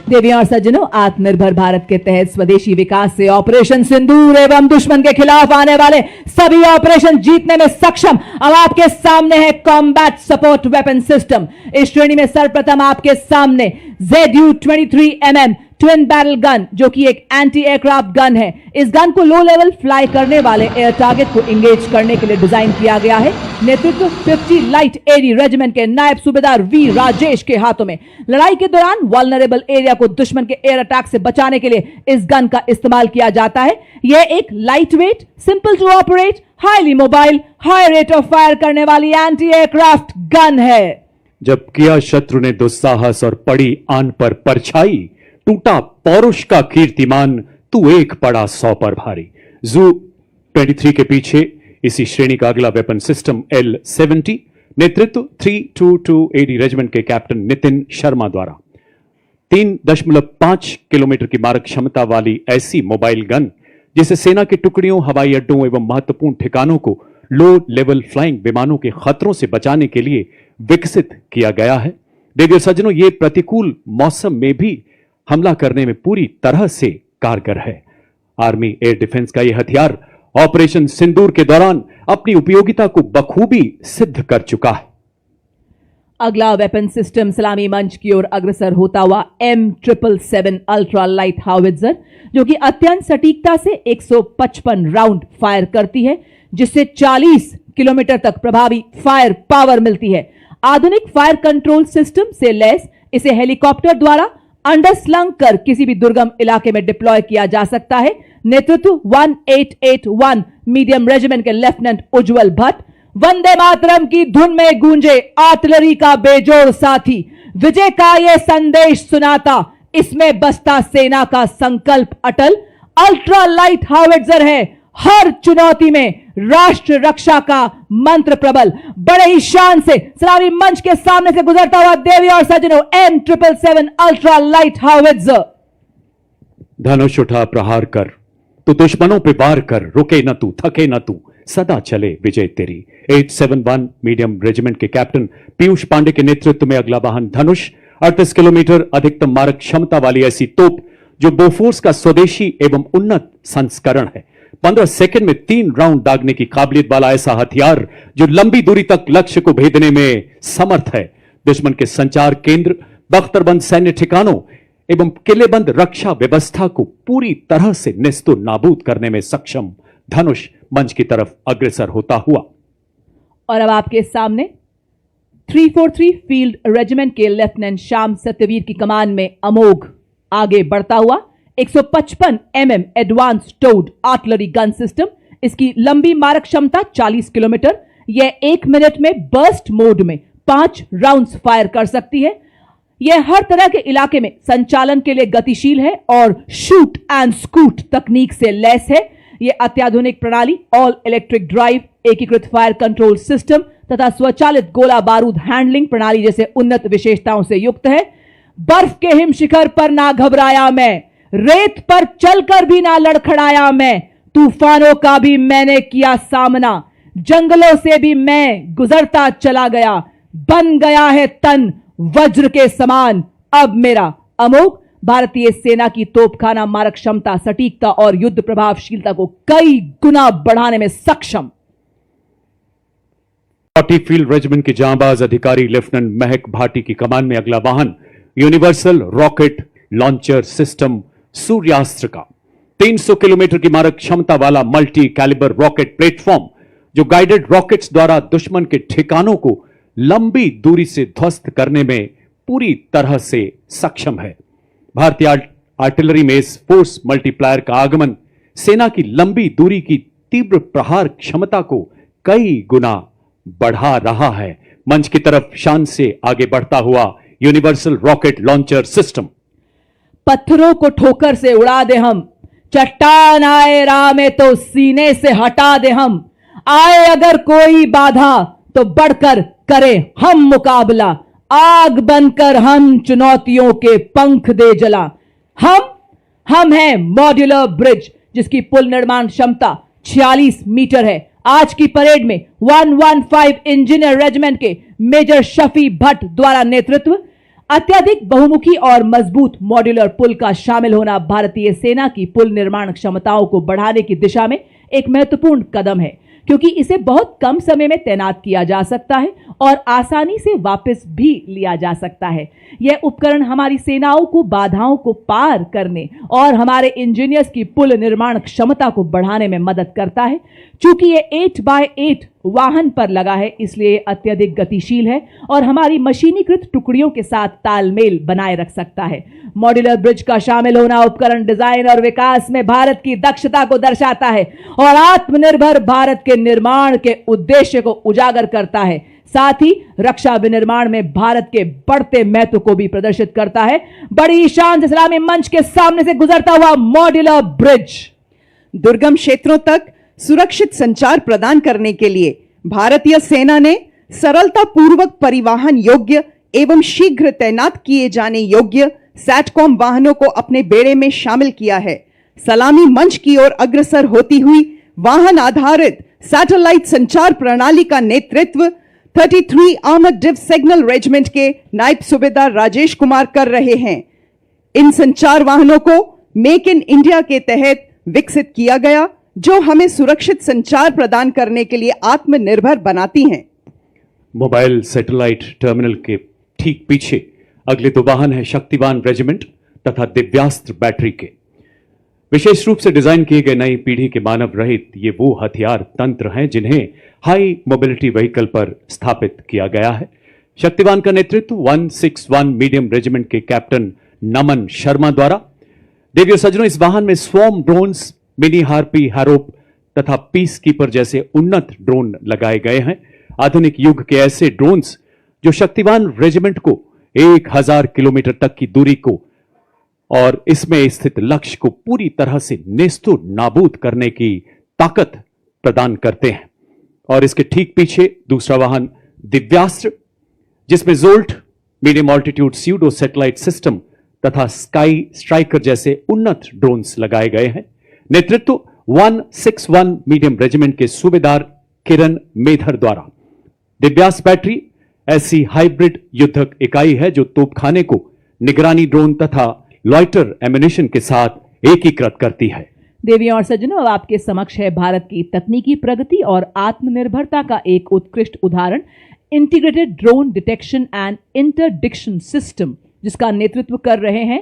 देवियों और सज्जनों, आत्मनिर्भर भारत के तहत स्वदेशी विकास से operation सिंदूर एवं दुश्मन के खिलाफ आने वाले सभी ऑपरेशन जीतने में सक्षम। अब आपके सामने है कॉम्बैट सपोर्ट वेपन सिस्टम। इस श्रेणी में सर्वप्रथम आपके सामने ZU-23mm ट्विन बैरल गन, जो कि एक एंटी एयरक्राफ्ट गन है। इस गन को लो लेवल फ्लाई करने वाले एयर टारगेट को इंगेज करने के लिए डिजाइन किया गया है। नेतृत्व 50 लाइट एरी रेजिमेंट के नायब सूबेदार वी राजेश के हाथों में। लड़ाई के दौरान वल्नरेबल एरिया को दुश्मन के एयर अटैक से बचाने के लिए इस गन का इस्तेमाल किया जाता है। यह एक light weight, simple to operate, highly mobile, high rate of fire करने वाली एंटी एयरक्राफ्ट गन है। जब किया शत्रु ने दुस्साहस और पड़ी आन पर परछाई, टूटा पौरुष का कीर्तिमान, तू एक पड़ा 100 पर भारी। जू 23 के पीछे इसी श्रेणी का अगला वेपन सिस्टम L-70, नेतृत्व 322 रेजिमेंट के कैप्टन नितिन शर्मा द्वारा। 3.5 किलोमीटर की मारक क्षमता वाली ऐसी मोबाइल गन जिसे सेना की टुकड़ियों, हवाई अड्डों एवं महत्वपूर्ण ठिकानों को लो लेवल फ्लाइंग विमानों के खतरों से बचाने के लिए विकसित किया गया है। देवियों सज्जनों, ये प्रतिकूल मौसम में भी हमला करने में पूरी तरह से कारगर है। आर्मी एयर डिफेंस का यह हथियार ऑपरेशन सिंदूर के दौरान अपनी उपयोगिता को बखूबी सिद्ध कर चुका है। अगला वेपन सिस्टम सलामी मंच की ओर अग्रसर होता हुआ M777 अल्ट्रा लाइट हाउवित्जर, जो कि अत्यंत सटीकता से 155 राउंड फायर करती है, जिससे 40 किलोमीटर तक प्रभावी फायर पावर मिलती है। आधुनिक फायर कंट्रोल सिस्टम से लैस इसे हेलीकॉप्टर द्वारा अंडरस्लंग कर किसी भी दुर्गम इलाके में डिप्लॉय किया जा सकता है। नेतृत्व 1881 मीडियम रेजिमेंट के लेफ्टिनेंट उज्जवल भट्ट। वंदे मातरम की धुन में गूंजे आर्टिलरी का बेजोड़ साथी, विजय का यह संदेश सुनाता, इसमें बसता सेना का संकल्प अटल। अल्ट्रा लाइट हाउवित्जर है हर चुनौती में राष्ट्र रक्षा का मंत्र प्रबल। बड़े ही शान से सलामी मंच के सामने से गुजरता हुआ देवी और सज्जनों M777 अल्ट्रा लाइट हाउवित्जर। धनुष उठा प्रहार कर, तू दुश्मनों पे वार कर, रुके न तू, थके न तू, सदा चले विजय तेरी। 871 मीडियम रेजिमेंट के कैप्टन पीयूष पांडे के नेतृत्व में अगला वाहन धनुष 38 किलोमीटर अधिकतम मारक क्षमता वाली ऐसी तोप, जो बोफोर्स का स्वदेशी एवं उन्नत संस्करण है। 15 सेकंड में 3 राउंड दागने की काबिलियत वाला ऐसा हथियार जो लंबी दूरी तक लक्ष्य को भेदने में समर्थ है। दुश्मन के संचार केंद्र, बख्तरबंद सैन्य ठिकानों एवं किलेबंद रक्षा व्यवस्था को पूरी तरह से नेस्तो नाबूद करने में सक्षम धनुष मंच की तरफ अग्रसर होता हुआ। और अब आपके सामने 343 फील्ड रेजिमेंट के लेफ्टिनेंट श्याम सत्यवीर की कमान में अमोघ आगे बढ़ता हुआ 155 mm advance toad artillery gun system. इसकी लंबी मारक क्षमता 40 किलोमीटर। यह 1 मिनट में बर्स्ट मोड में 5 राउंड्स फायर कर सकती है। यह हर तरह के इलाके में संचालन के लिए गतिशील है और शूट एंड स्कूट तकनीक से लैस है। यह अत्याधुनिक प्रणाली, ऑल इलेक्ट्रिक ड्राइव, एकीकृत फायर कंट्रोल सिस्टम तथा स्वचालित गोला बारूद हैंडलिंग प्रणाली जैसे उन्नत विशेषताओं से युक्त है। बर्फ के हिम शिखर पर ना घबराया मैं, रेत पर चलकर भी ना लड़खड़ाया मैं, तूफानों का भी मैंने किया सामना, जंगलों से भी मैं गुजरता चला गया, बन गया है तन वज्र के समान अब मेरा। अमोघ भारतीय सेना की तोपखाना मारक क्षमता, सटीकता और युद्ध प्रभावशीलता को कई गुना बढ़ाने में सक्षम। 40 फील्ड रेजिमेंट के जांबाज अधिकारी लेफ्टिनेंट महक भाटी की कमान में अगला वाहन यूनिवर्सल रॉकेट लॉन्चर सिस्टम सूर्यास्त्र का 300 किलोमीटर की मारक क्षमता वाला मल्टी कैलिबर रॉकेट प्लेटफॉर्म, जो गाइडेड रॉकेट्स द्वारा दुश्मन के ठिकानों को लंबी दूरी से ध्वस्त करने में पूरी तरह से सक्षम है। भारतीय आर्टिलरी में इस फोर्स मल्टीप्लायर का आगमन सेना की लंबी दूरी की तीव्र प्रहार क्षमता को कई गुना बढ़ा रहा है। मंच की तरफ शान से आगे बढ़ता हुआ यूनिवर्सल रॉकेट लॉन्चर सिस्टम। पत्थरों को ठोकर से उड़ा दे हम, चट्टान आए राह में तो सीने से हटा दे हम, आए अगर कोई बाधा तो बढ़कर करे हम मुकाबला, आग बनकर हम चुनौतियों के पंख दे जला। हम हैं मॉड्यूलर ब्रिज, जिसकी पुल निर्माण क्षमता 46 मीटर है। आज की परेड में 115 इंजीनियर रेजिमेंट के मेजर शफी भट्ट द्वारा नेतृत्व। अत्यधिक बहुमुखी और मजबूत मॉड्यूलर पुल का शामिल होना भारतीय सेना की पुल निर्माण क्षमताओं को बढ़ाने की दिशा में एक महत्वपूर्ण कदम है, क्योंकि इसे बहुत कम समय में तैनात किया जा सकता है और आसानी से वापस भी लिया जा सकता है। यह उपकरण हमारी सेनाओं को बाधाओं को पार करने और हमारे इंजीनियर्स की पुल निर्माण क्षमता को बढ़ाने में मदद करता है। चूंकि यह 8x8 वाहन पर लगा है, इसलिए यह अत्यधिक गतिशील है और हमारी मशीनीकृत टुकड़ियों के साथ तालमेल बनाए रख सकता है। मॉड्यूलर ब्रिज का शामिल होना उपकरण डिजाइन और विकास में भारत की दक्षता को दर्शाता है और आत्मनिर्भर भारत के निर्माण के उद्देश्य को उजागर करता है। साथ ही रक्षा विनिर्माण में भारत के बढ़ते महत्व को भी प्रदर्शित करता है। बड़ी शान से सलामी मंच के सामने से गुजरता हुआ मॉड्यूलर ब्रिज दुर्गम क्षेत्रों तक सुरक्षित संचार प्रदान करने के लिए भारतीय सेना ने सरलता पूर्वक परिवहन योग्य एवं शीघ्र तैनात किए जाने योग्य सैटकॉम वाहनों को अपने बेड़े में शामिल किया है। सलामी मंच की ओर अग्रसर होती हुई वाहन आधारित सैटेलाइट संचार प्रणाली का नेतृत्व 33 आर्मर्ड डिव सिग्नल रेजिमेंट के नायब सूबेदार राजेश कुमार कर रहे हैं। इन संचार वाहनों को मेक इन इंडिया के तहत विकसित किया गया, जो हमें सुरक्षित संचार प्रदान करने के लिए आत्मनिर्भर बनाती हैं। मोबाइल सैटेलाइट टर्मिनल के ठीक पीछे अगले दो वाहन है शक्तिवान रेजिमेंट तथा दिव्यास्त्र बैटरी के। विशेष रूप से डिजाइन किए गए नई पीढ़ी के मानव रहित ये वो हथियार तंत्र हैं जिन्हें हाई मोबिलिटी व्हीकल पर स्थापित किया गया है। शक्तिवान का नेतृत्व 161 मीडियम रेजिमेंट के कैप्टन नमन शर्मा द्वारा। देवियों सज्जनों, इस वाहन में स्वॉर्म ड्रोन्स, मिनी हार्पी, हैरोप तथा पीस कीपर जैसे उन्नत ड्रोन लगाए गए हैं। आधुनिक युग के ऐसे ड्रोन्स जो शक्तिवान रेजिमेंट को 1000 किलोमीटर तक की दूरी को और इसमें स्थित लक्ष्य को पूरी तरह से नेस्तो नाबूद करने की ताकत प्रदान करते हैं। और इसके ठीक पीछे दूसरा वाहन दिव्यास्त्र, जिसमें jolt, medium altitude pseudo satellite system तथा स्काई स्ट्राइकर जैसे उन्नत ड्रोन्स लगाए गए हैं। नेतृत्व 161 मीडियम रेजिमेंट के सूबेदार किरण मेधर द्वारा। दिव्यास्त्र बैटरी ऐसी हाइब्रिड युद्धक इकाई है जो तोपखाने को निगरानी ड्रोन तथा लॉइटर एम्युनिशन के साथ एकीकृत करती है। देवियों और सज्जनों, अब आपके समक्ष है भारत की तकनीकी प्रगति और आत्मनिर्भरता का एक उत्कृष्ट उदाहरण, integrated drone detection and interdiction system, जिसका नेतृत्व कर रहे हैं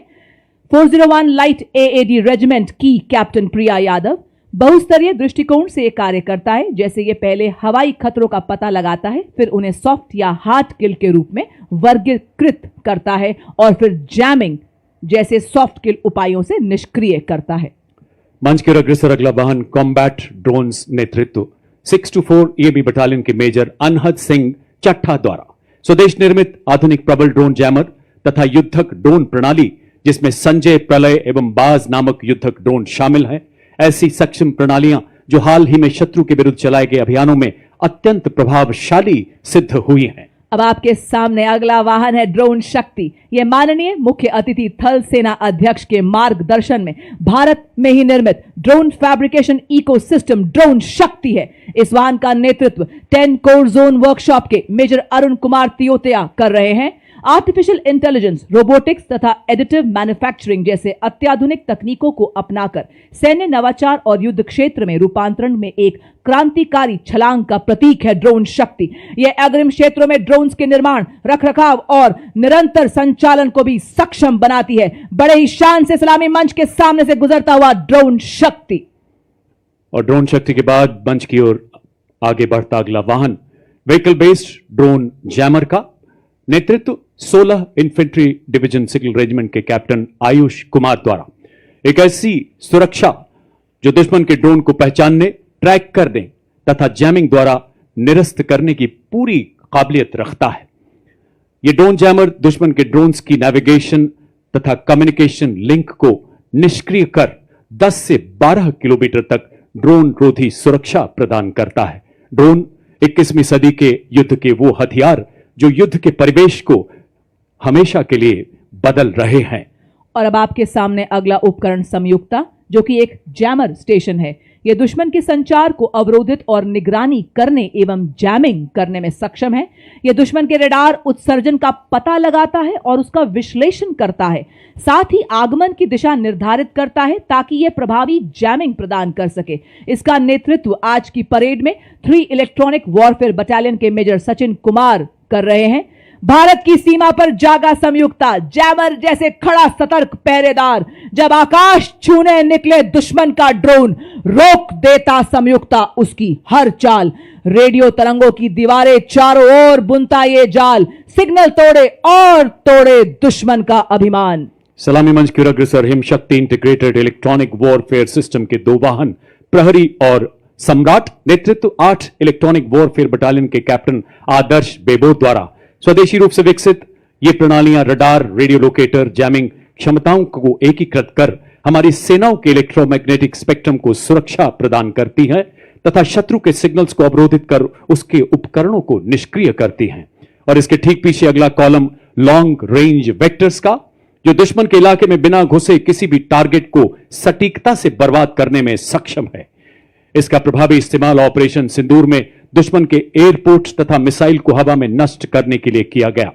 401 लाइट एएडी रेजिमेंट की कैप्टन प्रिया यादव। बहुस्तरीय दृष्टिकोण से यह कार्य करता है। जैसे ये पहले हवाई खतरों का पता लगाता है, फिर उन्हें सॉफ्ट या हार्ड किल के रूप में वर्गीकृत करता है और फिर जैमिंग जैसे सॉफ्ट किल उपायों से निष्क्रिय करता है। मंच के अग्रसर अगला वाहन कॉम्बैट ड्रोन्स नेतृत्व 624 ईएबी बटालियन के मेजर अनहद सिंह चट्ठा द्वारा। स्वदेश निर्मित आधुनिक प्रबल ड्रोन जैमर तथा युद्धक ड्रोन प्रणाली, जिसमें संजय, प्रलय एवं बाज नामक युद्धक ड्रोन शामिल हैं। ऐसी सक्षम प्रणालियां जो हाल ही में शत्रु के विरुद्ध चलाए गए अभियानों में अत्यंत प्रभावशाली सिद्ध हुई हैं। अब आपके सामने अगला वाहन है ड्रोन शक्ति। यह माननीय मुख्य अतिथि थल सेना अध्यक्ष के मार्गदर्शन में भारत में ही निर्मित ड्रोन फैब्रिकेशन इकोसिस्टम ड्रोन शक्ति है। इस वाहन का नेतृत्व 10 कोर जोन वर्कशॉप के मेजर अरुण कुमार तियोतिया कर रहे हैं। आर्टिफिशियल इंटेलिजेंस, रोबोटिक्स तथा एडिटिव मैन्युफैक्चरिंग जैसे अत्याधुनिक तकनीकों को अपनाकर सैन्य नवाचार और युद्ध क्षेत्र में रूपांतरण में एक क्रांतिकारी छलांग का प्रतीक है ड्रोन शक्ति। यह अग्रिम क्षेत्रों में ड्रोन्स के निर्माण, रखरखाव और निरंतर संचालन को भी सक्षम बनाती है। बड़े ही शान से सलामी मंच के सामने से गुजरता हुआ ड्रोन शक्ति। और ड्रोन शक्ति के बाद मंच की ओर आगे बढ़ता अगला वाहन व्हीकल बेस्ड ड्रोन जैमर का। नेतृत्व 16 इन्फेंट्री डिवीजन सिविल रेजिमेंट के कैप्टन आयुष कुमार द्वारा। एक ऐसी सुरक्षा जो दुश्मन के ड्रोन को पहचानने, ट्रैक करने तथा जैमिंग द्वारा निरस्त करने की पूरी काबिलियत रखता है। यह ड्रोन जैमर दुश्मन के ड्रोन्स की नेविगेशन तथा कम्युनिकेशन लिंक को निष्क्रिय कर 10 से 12 किलोमीटर तक ड्रोन रोधी सुरक्षा प्रदान करता है। ड्रोन 21वीं सदी के युद्ध के वो हथियार जो युद्ध के परिवेश को हमेशा के लिए बदल रहे हैं। और अब आपके सामने अगला उपकरण संयुक्ता, जो कि एक जैमर स्टेशन है। ये दुश्मन के संचार को अवरोधित और निगरानी करने एवं जैमिंग करने में सक्षम है। यह दुश्मन के रडार उत्सर्जन का पता लगाता है और उसका विश्लेषण करता है, साथ ही आगमन की दिशा निर्धारित करता है ताकि यह प्रभावी जैमिंग प्रदान कर सके। इसका नेतृत्व आज की परेड में 3 इलेक्ट्रॉनिक वॉरफेयर बटालियन के मेजर सचिन कुमार कर रहे हैं। भारत की सीमा पर जागा संयुक्ता, जैमर जैसे खड़ा सतर्क पहरेदार, जब आकाश छूने निकले दुश्मन का ड्रोन, रोक देता संयुक्ता उसकी हर चाल। रेडियो तरंगों की दीवारें चारों ओर बुनता ये जाल, सिग्नल तोड़े और तोड़े दुश्मन का अभिमान। सलामी मंच की ओर अग्रसर हिम शक्ति इंटीग्रेटेड इलेक्ट्रॉनिक वॉरफेयर सिस्टम के 2 वाहन प्रहरी और सम्राट, नेतृत्व 8 इलेक्ट्रॉनिक वॉरफेयर बटालियन के कैप्टन आदर्श बेबो द्वारा स्वदेशी रूप से विकसित ये प्रणालियां रडार, रेडियो लोकेटर, जैमिंग क्षमताओं को एकीकृत कर हमारी सेनाओं के इलेक्ट्रोमैग्नेटिक स्पेक्ट्रम को सुरक्षा प्रदान करती हैं तथा शत्रु के सिग्नल्स को अवरोधित कर उसके उपकरणों को निष्क्रिय करती हैं। और इसके ठीक पीछे अगला कॉलम लॉन्ग रेंज वेक्टर्स का, जो दुश्मन के इलाके में बिना घुसे किसी भी टारगेट को सटीकता से बर्बाद करने में सक्षम है। इसका प्रभावी इस्तेमाल ऑपरेशन सिंदूर में दुश्मन के एयरपोर्ट तथा मिसाइल को हवा में नष्ट करने के लिए किया गया।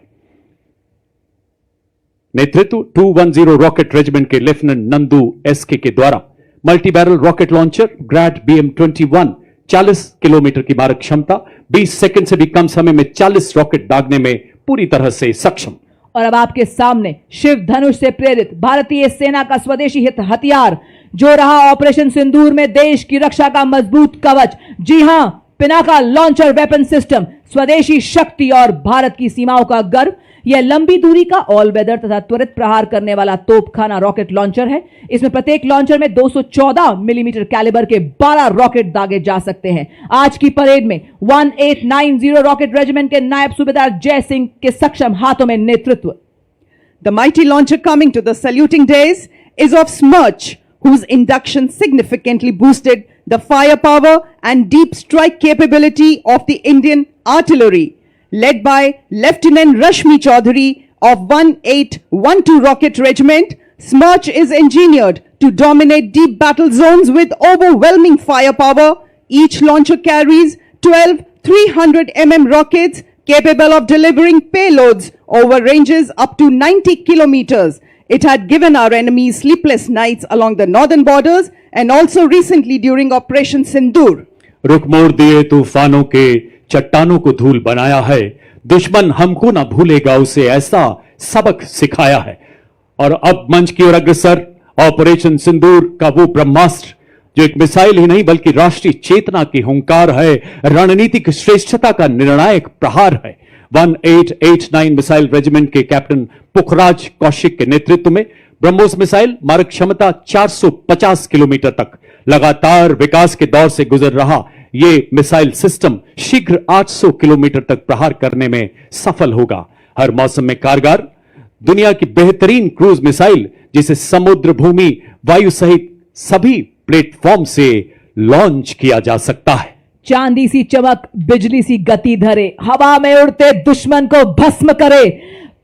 नेतृत्व 210 रॉकेट रेजिमेंट के लेफ्टिनेंट नंदू एसके के द्वारा multi barrel rocket launcher Grad BM-21 40 kilometre की मारक क्षमता, 20 सेकंड से भी कम समय में 40 रॉकेट दागने में पूरी तरह से सक्षम। और अब आपके सामने शिव धनुष से प्रेरित भारतीय सेना का स्वदेशी हित हथियार, जो रहा ऑपरेशन सिंदूर में देश की रक्षा का मजबूत कवच। जी हां, पिनाका लॉन्चर वेपन सिस्टम, स्वदेशी शक्ति और भारत की सीमाओं का गर्व। यह लंबी दूरी का ऑल वेदर तथा त्वरित प्रहार करने वाला तोपखाना रॉकेट लॉन्चर है। इसमें प्रत्येक लॉन्चर में 214 मिलीमीटर कैलिबर के 12 रॉकेट दागे जा सकते हैं। आज की परेड में 1890 रॉकेट रेजिमेंट के नायब सूबेदार जय सिंह के सक्षम हाथों में नेतृत्व। The mighty launcher coming to the saluting days is of Smirch, whose induction significantly boosted the firepower and deep strike capability of the Indian artillery, led by Lieutenant Rashmi Chaudhary of 1812 Rocket Regiment. Smirch is engineered to dominate deep battle zones with overwhelming firepower. Each launcher carries 12 300 mm rockets capable of delivering payloads over ranges up to 90 kilometers. It had given our enemies sleepless nights along the northern borders and also recently during Operation Sindoor. रुख मोड़ दिए तूफानों के, चट्टानों को धूल बनाया है, दुश्मन हमको ना भूलेगा, उसे ऐसा सबक सिखाया है। और अब मंच की ओर अग्रसर ऑपरेशन सिंदूर का वो ब्रह्मास्त्र, जो एक मिसाइल ही नहीं बल्कि राष्ट्रीय चेतना की हुंकार है, रणनीतिक श्रेष्ठता का निर्णायक प्रहार है। 1889 मिसाइल रेजिमेंट के कैप्टन पुखराज कौशिक के नेतृत्व में ब्रह्मोस मिसाइल मारक क्षमता 450 किलोमीटर तक लगातार विकास के दौर से गुजर रहा ये मिसाइल सिस्टम शीघ्र 800 किलोमीटर तक प्रहार करने में सफल होगा। हर मौसम में कारगर दुनिया की बेहतरीन क्रूज मिसाइल, जिसे समुद्र, भूमि, वायु सहित सभी प्लेटफॉर्म से लॉन्च किया जा सकता है। चांदी सी चमक, बिजली सी गति धरे, हवा में उड़ते दुश्मन को भस्म करे।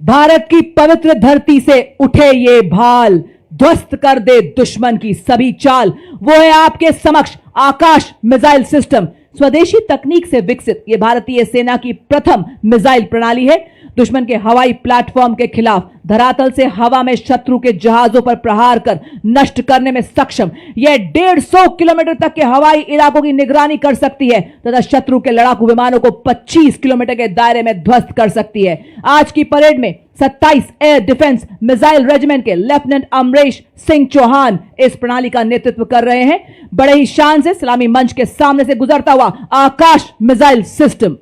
भारत की पवित्र धरती से उठे ये भाल, ध्वस्त कर दे दुश्मन की सभी चाल। वो है आपके समक्ष आकाश मिसाइल सिस्टम। स्वदेशी तकनीक से विकसित ये भारतीय सेना की प्रथम मिसाइल प्रणाली है। दुश्मन के हवाई प्लेटफॉर्म के खिलाफ धरातल से हवा में शत्रु के जहाजों पर प्रहार कर नष्ट करने में सक्षम। यह 150 किलोमीटर तक के हवाई इलाकों की निगरानी कर सकती है तथा शत्रु के लड़ाकू विमानों को 25 किलोमीटर के दायरे में ध्वस्त कर सकती है। आज की परेड में 27 एयर डिफेंस मिसाइल रेजिमेंट के लेफ्टिनेंट अमरेश सिंह चौहान इस प्रणाली का नेतृत्व कर रहे हैं। बड़े ही शान से सलामी मंच के सामने से गुजरता हुआ Akash missile system,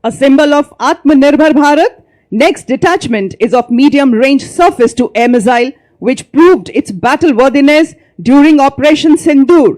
A symbol of Atmanirbhar Bharat, next detachment is of medium-range surface-to-air missile, which proved its battle-worthiness during Operation Sindoor,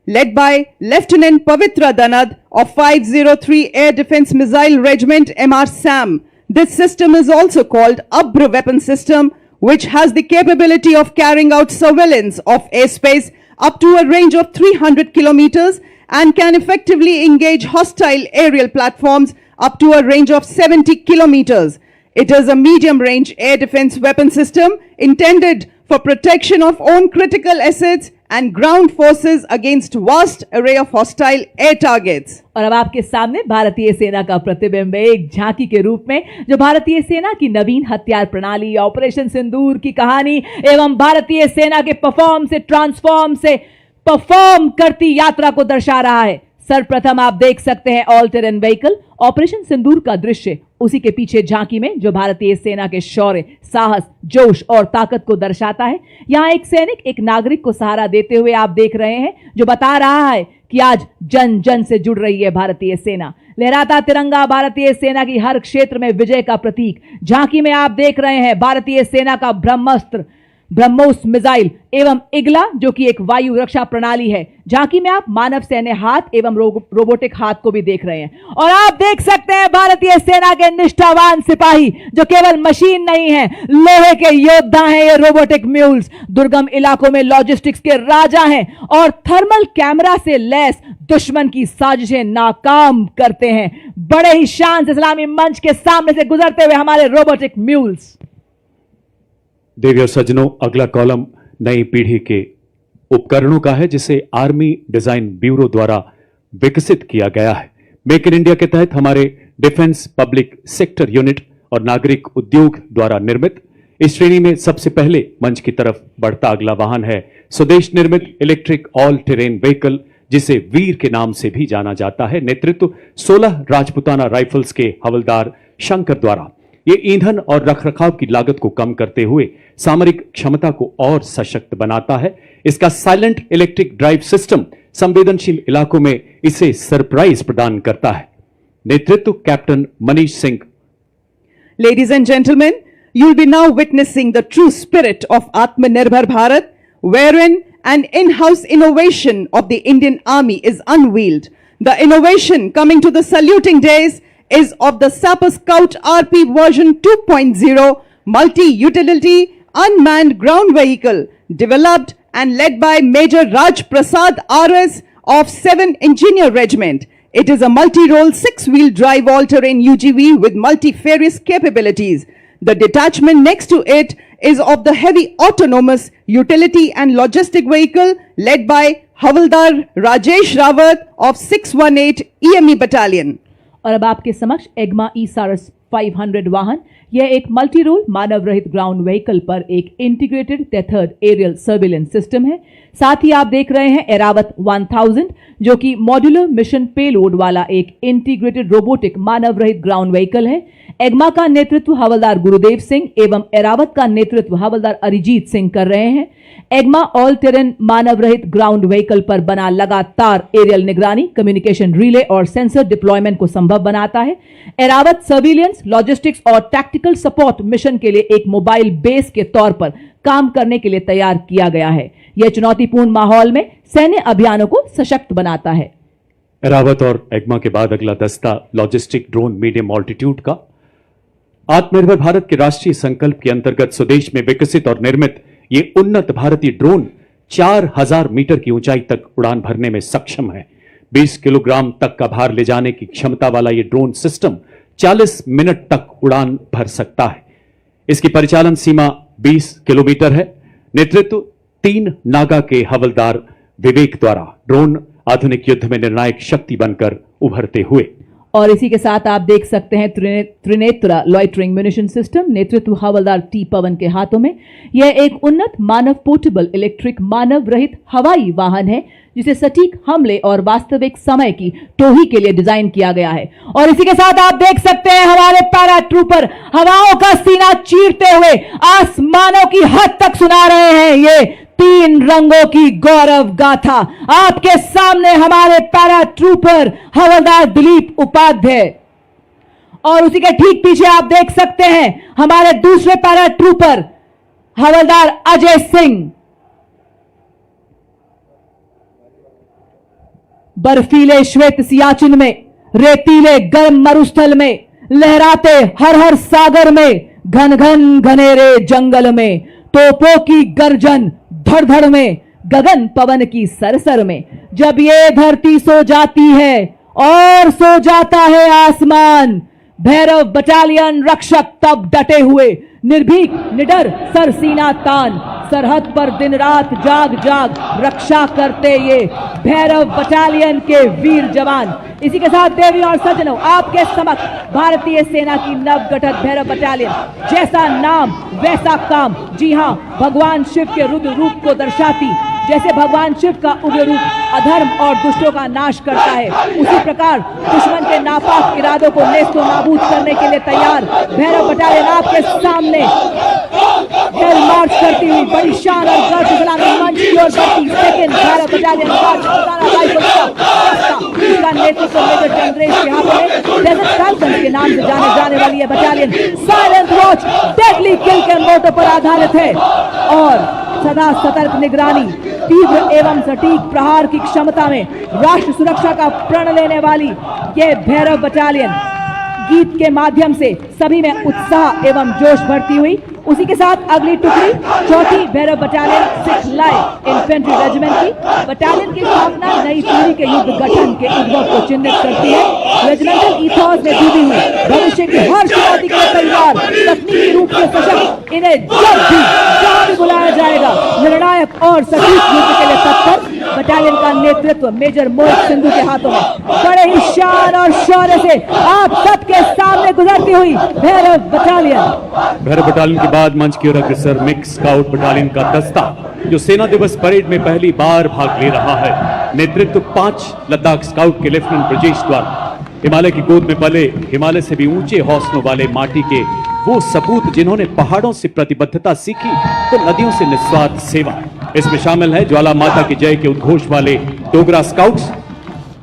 led by Lieutenant Pavitra Danad of 503 Air Defense Missile Regiment MR SAM. This system is also called Abra Weapon System, which has the capability of carrying out surveillance of airspace up to a range of 300 kilometers and can effectively engage hostile aerial platforms up to a range of 70 kilometers. It is a medium-range air defense weapon system intended for protection of own critical assets and ground forces against vast array of hostile air targets. और अब आपके सामने भारतीय सेना का प्रतिबिंब है एक झांकी के रूप में, जो भारतीय सेना की नवीन हथियार प्रणाली, ऑपरेशन सिंदूर की कहानी एवं भारतीय सेना के ट्रांसफॉर्म से परफॉर्म करती यात्रा को दर्शा रहा है। सर्वप्रथम आप देख सकते हैं ऑल टेरेन व्हीकल ऑपरेशन सिंदूर का दृश्य, उसी के पीछे झांकी में जो भारतीय सेना के शौर्य, साहस, जोश और ताकत को दर्शाता है। यहां एक सैनिक एक नागरिक को सहारा देते हुए आप देख रहे हैं, जो बता रहा है कि आज जन जन से जुड़ रही है भारतीय सेना। लहराता तिरंगा भारतीय सेना की हर क्षेत्र में विजय का प्रतीक। झांकी में आप देख रहे हैं भारतीय सेना का ब्रह्मास्त्र, ब्रह्मोस मिसाइल एवं इगला, जो कि एक वायु रक्षा प्रणाली है। झांकी में आप मानव सैन्य हाथ एवं रोबोटिक हाथ को भी देख रहे हैं, और आप देख सकते हैं भारतीय सेना के निष्ठावान सिपाही, जो केवल मशीन नहीं है, लोहे के योद्धा हैं। ये रोबोटिक म्यूल्स दुर्गम इलाकों में लॉजिस्टिक्स के राजा हैं और थर्मल कैमरा से लैस दुश्मन की साजिशें नाकाम करते हैं। बड़े ही शान से सलामी मंच के सामने से गुजरते हुए हमारे रोबोटिक म्यूल्स। देवी और सज्जनों, अगला कॉलम नई पीढ़ी के उपकरणों का है, जिसे आर्मी डिजाइन ब्यूरो द्वारा विकसित किया गया है। मेक इन इंडिया के तहत हमारे डिफेंस पब्लिक सेक्टर यूनिट और नागरिक उद्योग द्वारा निर्मित इस श्रेणी में सबसे पहले मंच की तरफ बढ़ता अगला वाहन है स्वदेश निर्मित इलेक्ट्रिक ऑल टेरेन व्हीकल, जिसे वीर के नाम से भी जाना जाता है। नेतृत्व 16 राजपुताना राइफल्स के हवलदार शंकर द्वारा। ये ईंधन और रखरखाव की लागत को कम करते हुए सामरिक क्षमता को और सशक्त बनाता है। इसका साइलेंट इलेक्ट्रिक ड्राइव सिस्टम संवेदनशील इलाकों में इसे सरप्राइज प्रदान करता है। नेतृत्व captain Manish Singh. Ladies and gentlemen, you'll be now witnessing the true spirit of Atmanirbhar Bharat, wherein an in-house innovation of the Indian Army is unveiled. The innovation coming to the saluting days is of the Sapper Scout RP version 2.0 multi-utility unmanned ground vehicle, developed and led by Major Raj Prasad RS of 7 Engineer Regiment. It is a multi-role 6-wheel drive all-terrain UGV with multifarious capabilities. The detachment next to it is of the heavy autonomous utility and logistic vehicle led by Havaldar Rajesh Rawat of 618 EME Battalion. और अब आपके समक्ष एग्मा ई-सारस 500 वाहन। यह एक multi role मानव रहित ground vehicle पर एक integrated tethered aerial surveillance system है। साथ ही आप देख रहे हैं एरावत 1000, जो कि मॉड्यूलर मिशन पेलोड वाला एक इंटीग्रेटेड रोबोटिक मानव रहित ग्राउंड व्हीकल है। एग्मा का नेतृत्व हवलदार गुरुदेव सिंह एवं एरावत का नेतृत्व हवलदार अरिजीत सिंह कर रहे हैं। एग्मा ऑल टेरेन मानव रहित ग्राउंड व्हीकल पर बना लगातार एरियल निगरानी, कम्युनिकेशन रिले और सेंसर डिप्लॉयमेंट को संभव बनाता है। एरावत सर्विलियंस, लॉजिस्टिक्स और टैक्टिकल सपोर्ट मिशन के लिए एक मोबाइल बेस के तौर पर काम करने के लिए तैयार किया गया है। यह चुनौतीपूर्ण माहौल में सैन्य अभियानों को सशक्त बनाता है। एरावत और एग्मा के बाद अगला दस्ता लॉजिस्टिक ड्रोन मीडियम ऑल्टीट्यूड का। आत्मनिर्भर भारत के राष्ट्रीय संकल्प के अंतर्गत स्वदेश में विकसित और निर्मित ये उन्नत भारतीय ड्रोन 4000 मीटर की ऊंचाई तक उड़ान भरने में सक्षम है। 20 किलोग्राम तक का भार ले जाने की क्षमता वाला ये ड्रोन सिस्टम 40 मिनट तक उड़ान भर सकता है। इसकी परिचालन सीमा 20 किलोमीटर है। नेतृत्व 3 नागा के हवलदार विवेक द्वारा। ड्रोन आधुनिक युद्ध में निर्णायक शक्ति बनकर उभरते हुए। और इसी के साथ आप देख सकते हैं त्रिनेत्रा लॉइटरिंग म्यूनिशन सिस्टम, नेतृत्व हवलदार टी पवन के हाथों में। यह एक उन्नत मानव पोर्टेबल इलेक्ट्रिक मानव रहित हवाई वाहन है, जिसे सटीक हमले और वास्तविक समय की टोही के लिए डिजाइन किया गया है। और इसी के साथ आप देख सकते हैं हमारे पैरा ट्रूपर हवाओं का सीना चीरते हुए आसमानों की हद तक सुना रहे हैं ये 3 रंगों की गौरव गाथा। आपके सामने हमारे पैरा ट्रूपर हवलदार दिलीप उपाध्याय, और उसी के ठीक पीछे आप देख सकते हैं हमारे दूसरे पैरा ट्रूपर हवलदार अजय सिंह। बर्फीले श्वेत सियाचिन में, रेतीले गर्म मरुस्थल में, लहराते हर हर सागर में, घन घन घनेरे जंगल में, तोपों की गर्जन धड़-धड़ में, गगन पवन की सरसर में, जब ये धरती सो जाती है और सो जाता है आसमान, भैरव बटालियन रक्षक तब डटे हुए, निर्भीक निडर सरसीना तान, सरहद पर दिन रात जाग जाग रक्षा करते ये भैरव बटालियन के वीर जवान। इसी के साथ देवी और सज्जनों, आपके समक्ष भारतीय सेना की नवगठित भैरव बटालियन। जैसा नाम वैसा काम। जी हां, भगवान शिव के रुद्र रूप को दर्शाती। जैसे भगवान शिव का उग्र रूप अधर्म और दुष्टों का नाश करता है, उसी प्रकार दुश्मन के नापाक इरादों को नेस्तो नाबूद करने के लिए तैयार भैरव बटालियन आपके सामने हेल मार्च करती हुई बड़ी शान और गर्व के सलामी मंच की ओर बढ़ती सेकंड भैरव बटालियन इसका नेतृत्व मेजर चंद्रेश यहाँ पर डेजर्ट फैल्कन के नाम से जाने जाने वाली है बटालियन साइलेंट वॉच डेडली किल के मोटो पर आधारित है और सदा सतर्क निगरानी, तीव्र एवं सटीक प्रहार की क्षमता में राष्ट्र सुरक्षा का प्रण लेने वाली यह भैरव बटालियन गीत के माध्यम से सभी में उत्साह एवं जोश भरती हुई। उसी के साथ अगली टुकड़ी चौथी Bhairav battalion 6 light infantry regiment की बटालियन की स्थापना नई पीढ़ी के युद्ध गठन के उद्भव को चिन्हित करती है। रेजिमेंटल ईथॉस में डूबी हुई भविष्य की हर चुनौती के तैयार, तकनीकी रूप से सशक्त, इन्हें जब भी जहां भी बुलाया जाएगा निर्णायक और सटीक युद्ध के लिए तत्पर बटालियन का नेतृत्व मेजर मोहित सिंधु के हाथों में बड़े ही शान और शौर्य से आप सबके सामने गुजरती हुई भैरव बटालियन। भैरव बटालियन के बाद मंच की ओर अग्रसर मिक्स स्काउट बटालियन का दस्ता जो सेना दिवस परेड में पहली बार भाग ले रहा है। नेतृत्व 5 लद्दाख स्काउट के लेफ्टिनेंट ब्रजेश द्वारा। हिमालय की गोद में पले, हिमालय से भी ऊंचे हौसलों वाले माटी के वो सपूत जिन्होंने पहाड़ों से प्रतिबद्धता सीखी तो नदियों से निस्वार्थ सेवा। इसमें शामिल है ज्वाला माता की जय के उद्घोष वाले डोगरा स्काउट्स,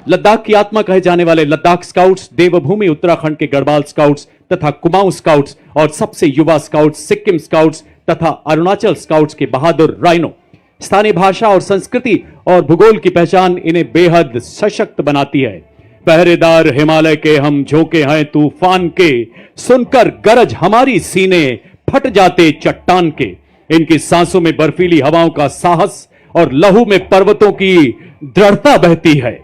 लद्दाख की आत्मा कहे जाने वाले लद्दाख स्काउट्स, देवभूमि उत्तराखंड के गढ़वाल स्काउट्स तथा कुमाऊं स्काउट्स और सबसे युवा स्काउट्स सिक्किम स्काउट्स तथा अरुणाचल स्काउट्स के बहादुर राइनो। स्थानीय भाषा और संस्कृति और भूगोल की पहचान इन्हें बेहद सशक्त बनाती है। पहरेदार हिमालय के हम झोंके हैं तूफान के, सुनकर गरज हमारी सीने फट जाते चट्टान के। इनकी सांसों में बर्फीली हवाओं का साहस और लहू में पर्वतों की दृढ़ता बहती है।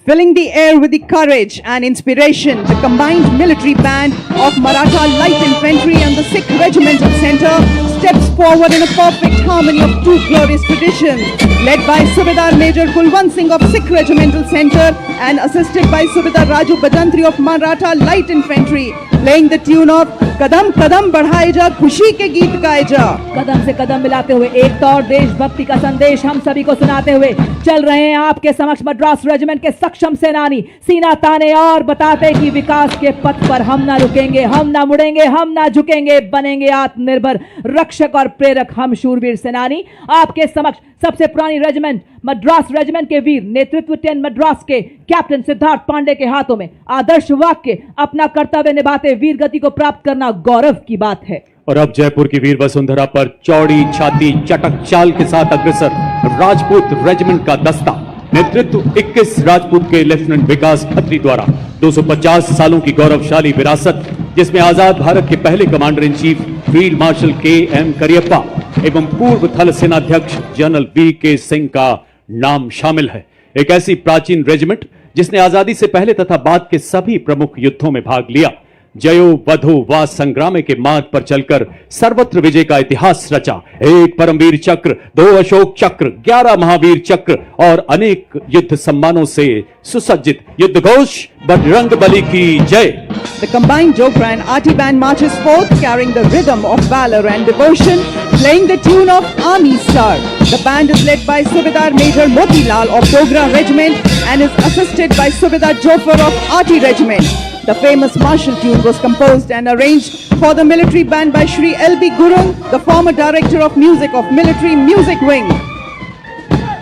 Filling the air with the courage and inspiration, the combined military band of Maratha Light Infantry and the 6th Regimental Center steps forward in a perfect harmony of two glorious traditions, led by Subedar Major Kulwant Singh of 6th Regimental Center and assisted by Subedar Raju Bajantri of Maratha Light Infantry, playing the tune of कदम कदम बढ़ाए जा खुशी के गीत गाए जा। कदम से कदम मिलाते हुए एकता और देशभक्ति का संदेश हम सभी को सुनाते हुए चल रहे हैं आपके समक्ष मद्रास रेजिमेंट के सक्षम सेनानी, सीना ताने और बताते कि विकास के पथ पर हम ना रुकेंगे, हम ना मुड़ेंगे, हम ना झुकेंगे, बनेंगे आत्मनिर्भर रक्षक और प्रेरक हम शूरवीर सेनानी। आपके समक्ष सबसे पुरानी रेजिमेंट मद्रास रेजिमेंट के वीर नेतृत्व 10 मद्रास के कैप्टन सिद्धार्थ पांडे के हाथों में आदर्श वाक्य अपना कर्तव्य निभाते वीर गति को प्राप्त करना गौरव की बात है। और अब जयपुर की वीर वसुंधरा पर चौड़ी छाती चटक चाल के साथ अग्रसर राजपूत रेजिमेंट का दस्ता। नेतृत्व 21 राजपूत के लेफ्टिनेंट विकास खत्री द्वारा। 250 सालों की गौरवशाली विरासत जिसमें आजाद भारत के पहले commander in chief field marshal KM. Cariappa एवं पूर्व थल सेनाध्यक्ष जनरल वी.के. सिंह का नाम शामिल है। एक ऐसी प्राचीन रेजिमेंट जिसने आजादी से पहले तथा बाद के सभी प्रमुख युद्धों में भाग लिया। जयो वधो वा संग्राम के मार्ग पर चलकर सर्वत्र विजय का इतिहास रचा। 1 परमवीर चक्र, 2 अशोक चक्र, 11 महावीर चक्र और अनेक युद्ध सम्मानों से सुसज्जित युद्ध घोष बजरंग बली की जय। The combined Dogra and Arti band marches forth carrying the rhythm of valor and devotion, playing the tune of Army Star. The band is led by Subedar Major Motilal of Dogra Regiment and is assisted by Subedar Jofar of Arti Regiment. The famous martial tune was composed and arranged for the military band by Shri L.B. Gurung, the former director of music of Military Music Wing.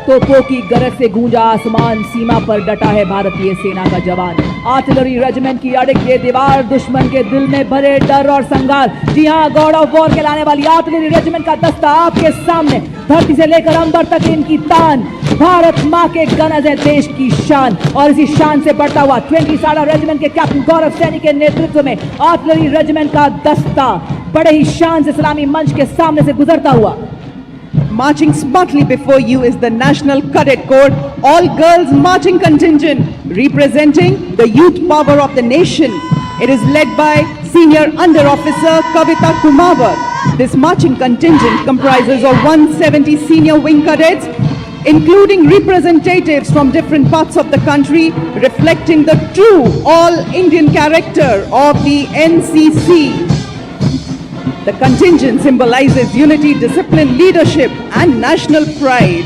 तोपों की गरज से गूंजा आसमान, सीमा पर डटा है भारतीय सेना का जवान। आर्टिलरी रेजिमेंट की अड़िग ये दीवार, दुश्मन के दिल में भरे डर और संघार। जी हां, गॉड ऑफ वॉर कहलाने वाली आर्टिलरी रेजिमेंट का दस्ता आपके सामने, धरती से लेकर अंबर तक इनकी तान। भारत माँ के गनज है देश की शान और इसी शान से बढ़ता हुआ 20 साड़ा रेजिमेंट के कैप्टन गौरव सैनी के नेतृत्व में आर्टिलरी रेजिमेंट का दस्ता बड़े ही शान से सलामी मंच के सामने से गुजरता हुआ। Marching smartly before you is the National Cadet Corps, all girls marching contingent, representing the youth power of the nation. It is led by Senior Under Officer Kavita Kumawar, This marching contingent comprises of 170 senior wing cadets, including representatives from different parts of the country, reflecting the true all-Indian character of the NCC. The contingent symbolizes unity, discipline, leadership, and national pride.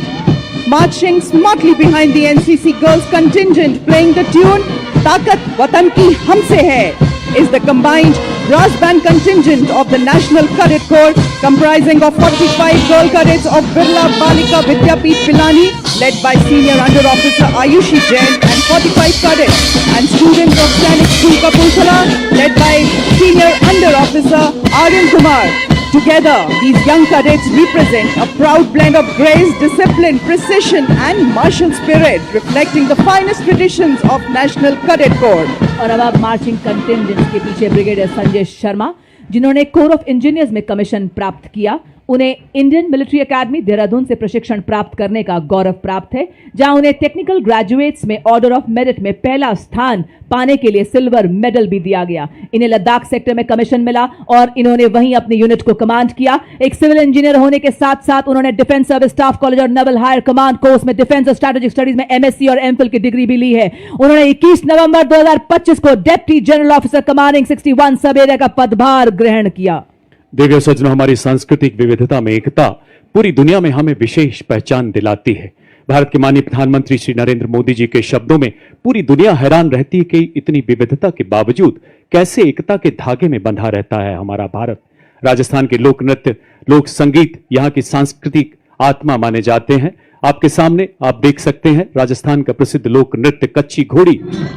Marching smartly behind the NCC girls contingent, playing the tune "Taakat Watan Ki Humse Hai," is the combined brass band contingent of the National Cadet Corps, comprising of 45 girl cadets of Birla Balika Vidyapeeth Pilani, led by Senior Under Officer Ayushi Jain, and 45 cadets and students of Sainik School Kapurthala, led by Senior Under Officer Aryan Kumar. Together, these young cadets represent a proud blend of grace, discipline, precision, and martial spirit, reflecting the finest traditions of National Cadet Corps. और अब आप marching contingent के पीछे brigadier Sanjay Sharma, जिन्होंने core of engineers में commission प्राप्त किया, उन्हें इंडियन मिलिट्री एकेडमी देहरादून से प्रशिक्षण प्राप्त करने का गौरव प्राप्त है, जहां उन्हें टेक्निकल ग्रेजुएट्स में ऑर्डर ऑफ मेरिट में पहला स्थान पाने के लिए सिल्वर मेडल भी दिया गया। इन्हें लद्दाख सेक्टर में कमीशन मिला और इन्होंने वहीं अपनी यूनिट को कमांड किया। एक सिविल इंजीनियर होने के साथ साथ उन्होंने डिफेंस सर्विस स्टाफ कॉलेज और नेवल हायर कमांड कोर्स में डिफेंस और स्ट्रेटेजिक स्टडीज में एमएससी और एमफिल की डिग्री भी ली है। उन्होंने 21 नवंबर 2025 को deputy general officer commanding 61 sub area का पदभार ग्रहण किया। देखिए सज्जनों, हमारी सांस्कृतिक विविधता में एकता पूरी दुनिया में हमें विशेष पहचान दिलाती है। भारत के माननीय प्रधानमंत्री श्री नरेंद्र मोदी जी के शब्दों में पूरी दुनिया हैरान रहती है कि इतनी विविधता के बावजूद कैसे एकता के धागे में बंधा रहता है हमारा भारत। राजस्थान के लोक नृत्य, लोक संगीत यहाँ की सांस्कृतिक आत्मा माने जाते हैं। आपके सामने आप देख सकते हैं राजस्थान का प्रसिद्ध लोक नृत्य कच्ची घोड़ी,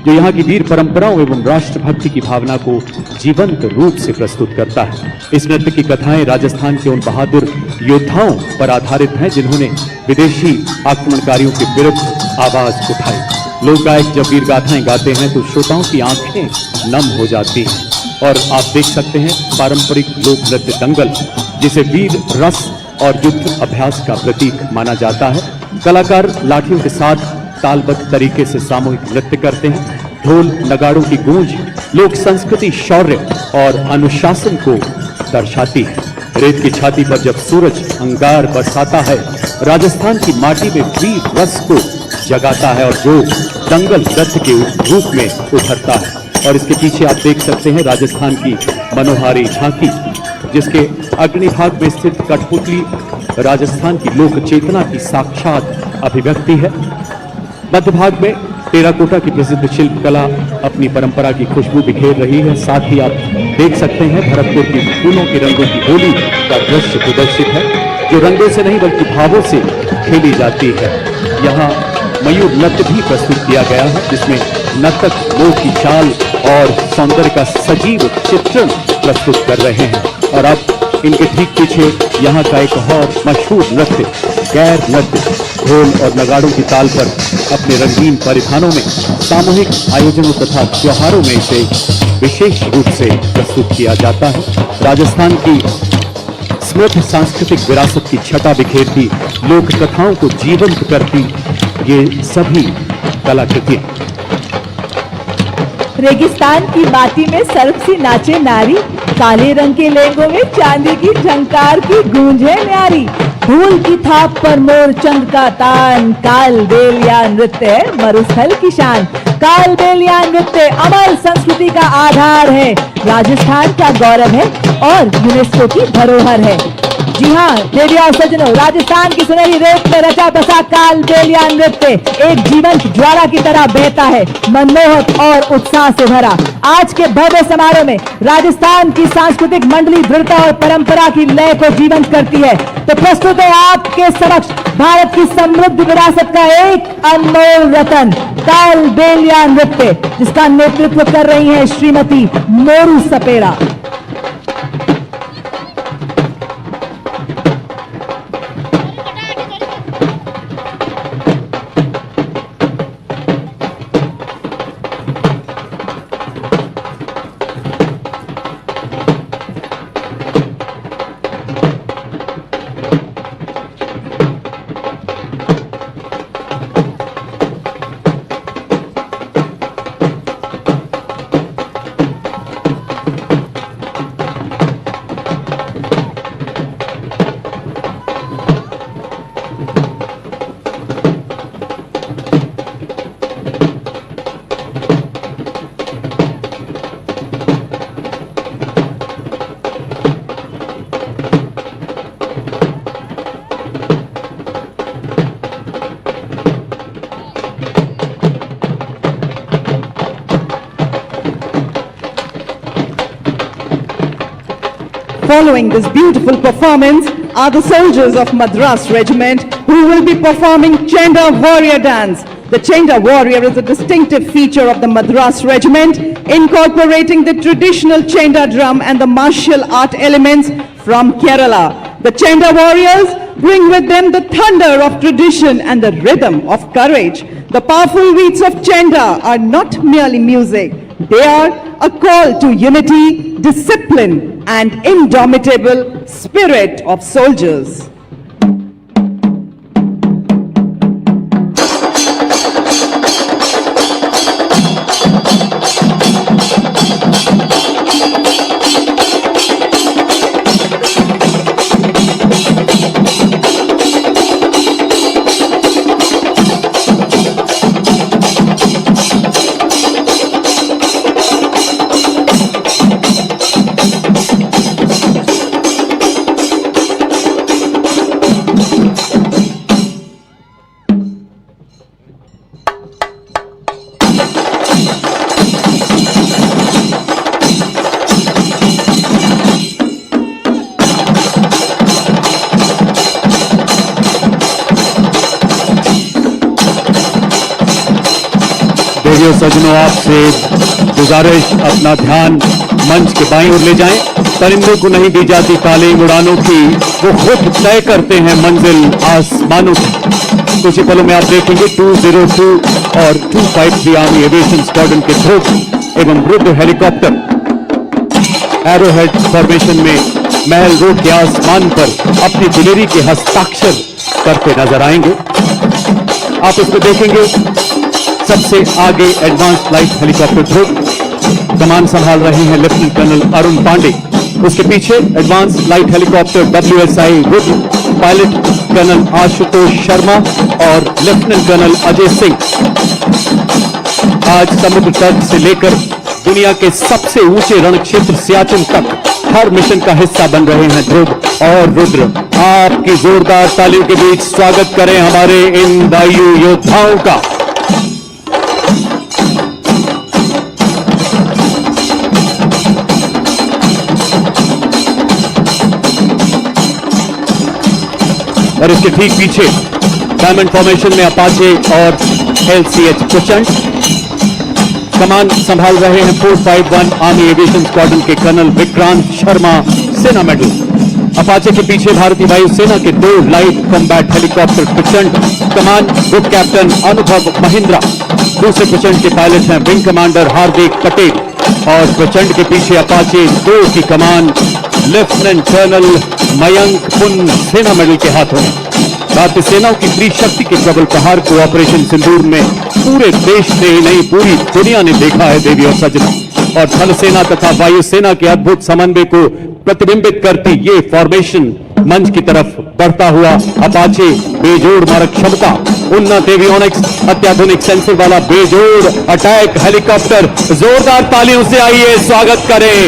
जो यहाँ की वीर परंपराओं एवं राष्ट्रभक्ति की भावना को जीवंत रूप से प्रस्तुत करता है। इस नृत्य की कथाएं राजस्थान के उन बहादुर योद्धाओं पर आधारित हैं जिन्होंने विदेशी आक्रमणकारियों के विरुद्ध आवाज उठाई। लोक गायक जब वीर गाथाएं गाते हैं तो श्रोताओं की आंखें नम हो जाती हैं। और आप देख सकते हैं पारंपरिक लोक नृत्य दंगल, जिसे वीर रस और युद्ध अभ्यास का प्रतीक माना जाता है। कलाकार लाठियों के साथ तालबद्ध तरीके से सामूहिक नृत्य करते हैं। ढोल नगाड़ों की गूंज लोक संस्कृति, शौर्य और अनुशासन को दर्शाती है। रेत की छाती पर जब सूरज अंगार बरसाता है, राजस्थान की माटी में वीर रस को जगाता है और जो दंगल नृत्य के रूप में उभरता है। और इसके पीछे आप देख सकते हैं राजस्थान की मनोहारी झांकी, जिसके अग्निभाग में स्थित कठपुतली राजस्थान की लोक चेतना की साक्षात अभिव्यक्ति है। मध्य भाग में टेराकोटा की प्रसिद्ध शिल्प कला अपनी परंपरा की खुशबू बिखेर रही है। साथ ही आप देख सकते हैं भरतपुर की फूलों के रंगों की होली का दृश्य प्रदर्शित है, जो रंगों से नहीं बल्कि भावों से खेली जाती है। यहाँ मयूर नृत्य भी प्रस्तुत किया गया है, जिसमें नर्तक मोर की चाल और सौंदर्य का सजीव चित्रण प्रस्तुत कर रहे हैं। और अब इनके ठीक पीछे यहाँ का एक और मशहूर नृत्य गैर नृत्य ढोल और नगाड़ों की ताल पर अपने रंगीन परिधानों में सामूहिक आयोजनों तथा त्योहारों में इसे विशेष रूप से प्रस्तुत किया जाता है। राजस्थान की समृद्ध सांस्कृतिक विरासत की छटा बिखेरती, लोक कथाओं को जीवंत करती ये सभी कलाकृतियां। रेगिस्तान की माटी में सर्प सी नाचे नारी, काले रंग के लहंगों में चांदी की झंकार की गूंज है न्यारी। धूल की थाप पर मोर चंद का तान, काल बेलिया नृत्य है मरुस्थल की शान। काल बेलिया नृत्य अमर संस्कृति का आधार है, राजस्थान का गौरव है और यूनेस्को की धरोहर है। जी हाँ देवी और सज्जनों, राजस्थान की सुनहरी रेत में रचा बसा काल बेलिया नृत्य एक जीवंत ज्वाला की तरह बहता है, मनमोहक और उत्साह से भरा। आज के भव्य समारोह में राजस्थान की सांस्कृतिक मंडली दृढ़ता और परंपरा की लय को जीवंत करती है। तो प्रस्तुत है आपके समक्ष भारत की समृद्ध विरासत का एक अनमोल रतन, काल बेलिया नृत्य, जिसका नेतृत्व कर रही है श्रीमती मोरू सपेरा। following this beautiful performance are the soldiers of Madras Regiment who will be performing Chenda Warrior Dance. The Chenda Warrior is a distinctive feature of the Madras Regiment, incorporating the traditional Chenda drum and the martial art elements from Kerala. The Chenda Warriors bring with them the thunder of tradition and the rhythm of courage. The powerful beats of Chenda are not merely music. They are a call to unity, discipline, and indomitable spirit of soldiers. देवियों सज्जनों, आपसे गुजारिश, अपना ध्यान मंच के बाईं ओर ले जाएं। परिंदों को नहीं दी जाती तालीम उड़ानों की, वो खुद तय करते हैं मंजिल आसमानों की। कुछ ही पलों में आप देखेंगे 202 और 253 आर्मी एविएशन स्क्वाड्रन के ध्रुव एवं रुद्र हेलीकॉप्टर एरोहेड फॉर्मेशन में महल रोड के आसमान पर अपनी दिलेरी के हस्ताक्षर करते नजर आएंगे। आप इसमें देखेंगे सबसे आगे एडवांस लाइट हेलीकॉप्टर ध्रुव, कमान संभाल रहे हैं लेफ्टिनेंट कर्नल अरुण पांडे। उसके पीछे advance light helicopter WSI Rudra, pilot colonel Ashutosh Sharma और लेफ्टिनेंट कर्नल अजय सिंह। आज समुद्र तट से लेकर दुनिया के सबसे ऊंचे रण क्षेत्र सियाचिन तक हर मिशन का हिस्सा बन रहे हैं ध्रुव और रुद्र। आपकी जोरदार तालियों के बीच स्वागत करें हमारे इन वायु योद्धाओं का। और इसके ठीक पीछे डायमंड फॉर्मेशन में अपाचे और LCH प्रचंड। कमान संभाल रहे हैं 451 आर्मी एविएशन स्क्वाड्रन के कर्नल विक्रांत शर्मा, सेना मेडल। अपाचे के पीछे भारतीय वायुसेना के 2 लाइट कॉम्बैट हेलीकॉप्टर प्रचंड। कमान ग्रुप कैप्टन अनुभव महिंद्रा, दूसरे प्रचंड के पायलट हैं विंग कमांडर हार्दिक पटेल और प्रचंड के पीछे अपाचे 2 की कमान लेफ्टिनेंट कर्नल मयंक पुन, सेना मेडल के हाथों में। भारतीय सेनाओं की त्रिशक्ति के प्रबल प्रहार को ऑपरेशन सिंदूर में पूरे देश ने ही नहीं पूरी दुनिया ने देखा है देवी और सज्जनों। और थल सेना तथा वायुसेना के अद्भुत समन्वय को प्रतिबिंबित करती ये फॉर्मेशन मंच की तरफ बढ़ता हुआ अपाचे बेजोड़ मारक क्षमता, उन्नत एवियोनिक्स, अत्याधुनिक सेंसर वाला बेजोड़ अटैक हेलीकॉप्टर। जोरदार तालियों से आइए स्वागत करें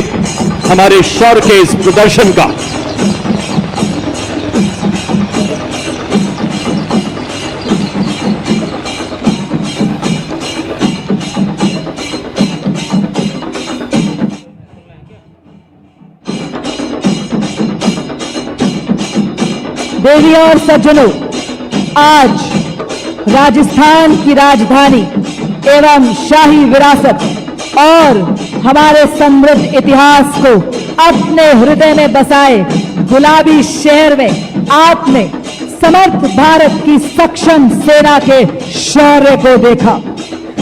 हमारे शौर्य के इस प्रदर्शन का। देवियों और सज्जनों, आज राजस्थान की राजधानी एवं शाही विरासत और हमारे समृद्ध इतिहास को अपने हृदय में बसाए गुलाबी शहर में आपने समर्थ भारत की सक्षम सेना के शौर्य को देखा।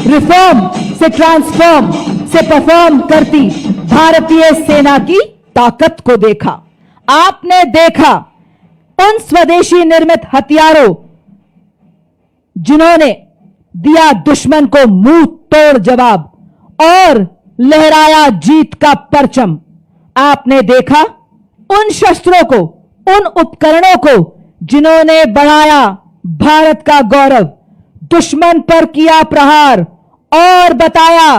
रिफॉर्म से ट्रांसफॉर्म से परफॉर्म करती भारतीय सेना की ताकत को देखा। आपने देखा उन स्वदेशी निर्मित हथियारों जिन्होंने दिया दुश्मन को मुंह तोड़ जवाब और लहराया जीत का परचम। आपने देखा उन शस्त्रों को, उन उपकरणों को जिन्होंने बढ़ाया भारत का गौरव, दुश्मन पर किया प्रहार और बताया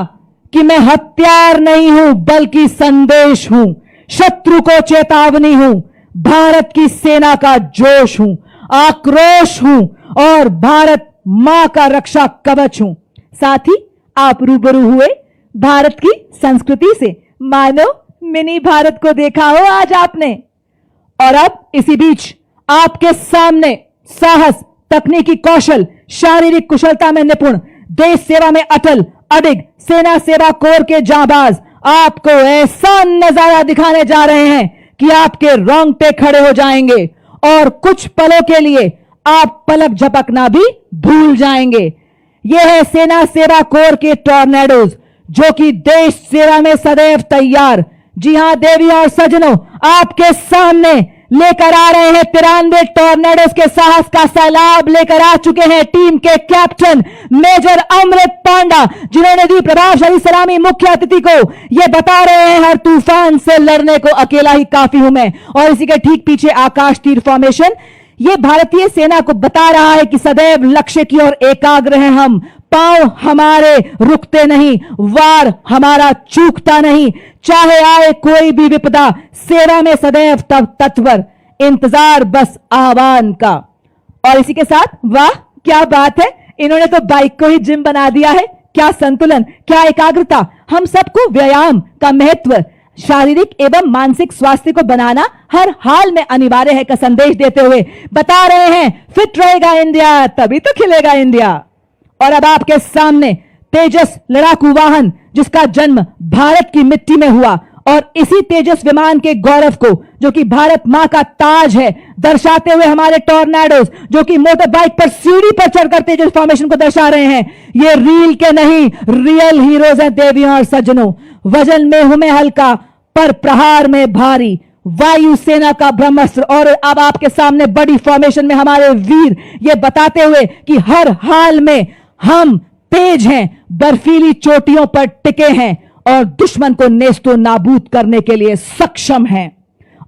कि मैं हथियार नहीं हूं बल्कि संदेश हूं, शत्रु को चेतावनी हूं, भारत की सेना का जोश हूं, आक्रोश हूं और भारत मां का रक्षा कवच हूं। साथ ही आप रूबरू हुए भारत की संस्कृति से। मानव मिनी भारत को देखा हो आज आपने। और अब इसी बीच आपके सामने साहस, तकनीकी कौशल, शारीरिक कुशलता में निपुण, देश सेवा में अटल अडिग सेना सेवा कोर के जांबाज आपको ऐसा नजारा दिखाने जा रहे हैं कि आपके रोंगटे खड़े हो जाएंगे और कुछ पलों के लिए आप पलक झपकना भी भूल जाएंगे। यह है सेना सेवा कोर के टॉर्नेडोज, जो कि देश सेवा में सदैव तैयार। जी हां देवी और सज्जनों, आपके सामने लेकर आ रहे हैं 93 टॉर्नेडोज के साहस का सैलाब लेकर आ चुके हैं टीम के कैप्टन मेजर अमृत पांडा, जिन्होंने दी प्रभावशाली सलामी मुख्य अतिथि को। ये बता रहे हैं हर तूफान से लड़ने को अकेला ही काफी हूं मैं। और इसी के ठीक पीछे आकाश तीर फॉर्मेशन, ये भारतीय सेना को बता रहा है कि सदैव लक्ष्य की ओर एकाग्र हैं हम, पांव हमारे रुकते नहीं, वार हमारा चूकता नहीं, चाहे आए कोई भी विपदा, सेवा में सदैव तत्पर, इंतजार बस आह्वान का। और इसी के साथ वाह क्या बात है, इन्होंने तो बाइक को ही जिम बना दिया है। क्या संतुलन, क्या एकाग्रता। हम सबको व्यायाम का महत्व, शारीरिक एवं मानसिक स्वास्थ्य को बनाना हर हाल में अनिवार्य है का संदेश देते हुए बता रहे हैं फिट रहेगा इंडिया तभी तो खिलेगा इंडिया। और अब आपके सामने तेजस लड़ाकू वाहन, जिसका जन्म भारत की मिट्टी में हुआ, और इसी तेजस विमान के गौरव को, जो कि भारत मां का ताज है, दर्शाते हुए हमारे टॉर्नेडोज, जो कि मोटर बाइक पर सीढ़ी पर चढ़कर तेजस फॉर्मेशन को दर्शा रहे हैं। ये रील के नहीं, रियल हीरोज हैं देवियों और सज्जनों। वजन में हूं मैं हल्का पर प्रहार में भारी, वायुसेना का ब्रह्मास्त्र। और अब आपके सामने बड़ी फॉर्मेशन में हमारे वीर, ये बताते हुए कि हर हाल में हम तेज हैं, बर्फीली चोटियों पर टिके हैं और दुश्मन को नेस्तो नाबूद करने के लिए सक्षम हैं।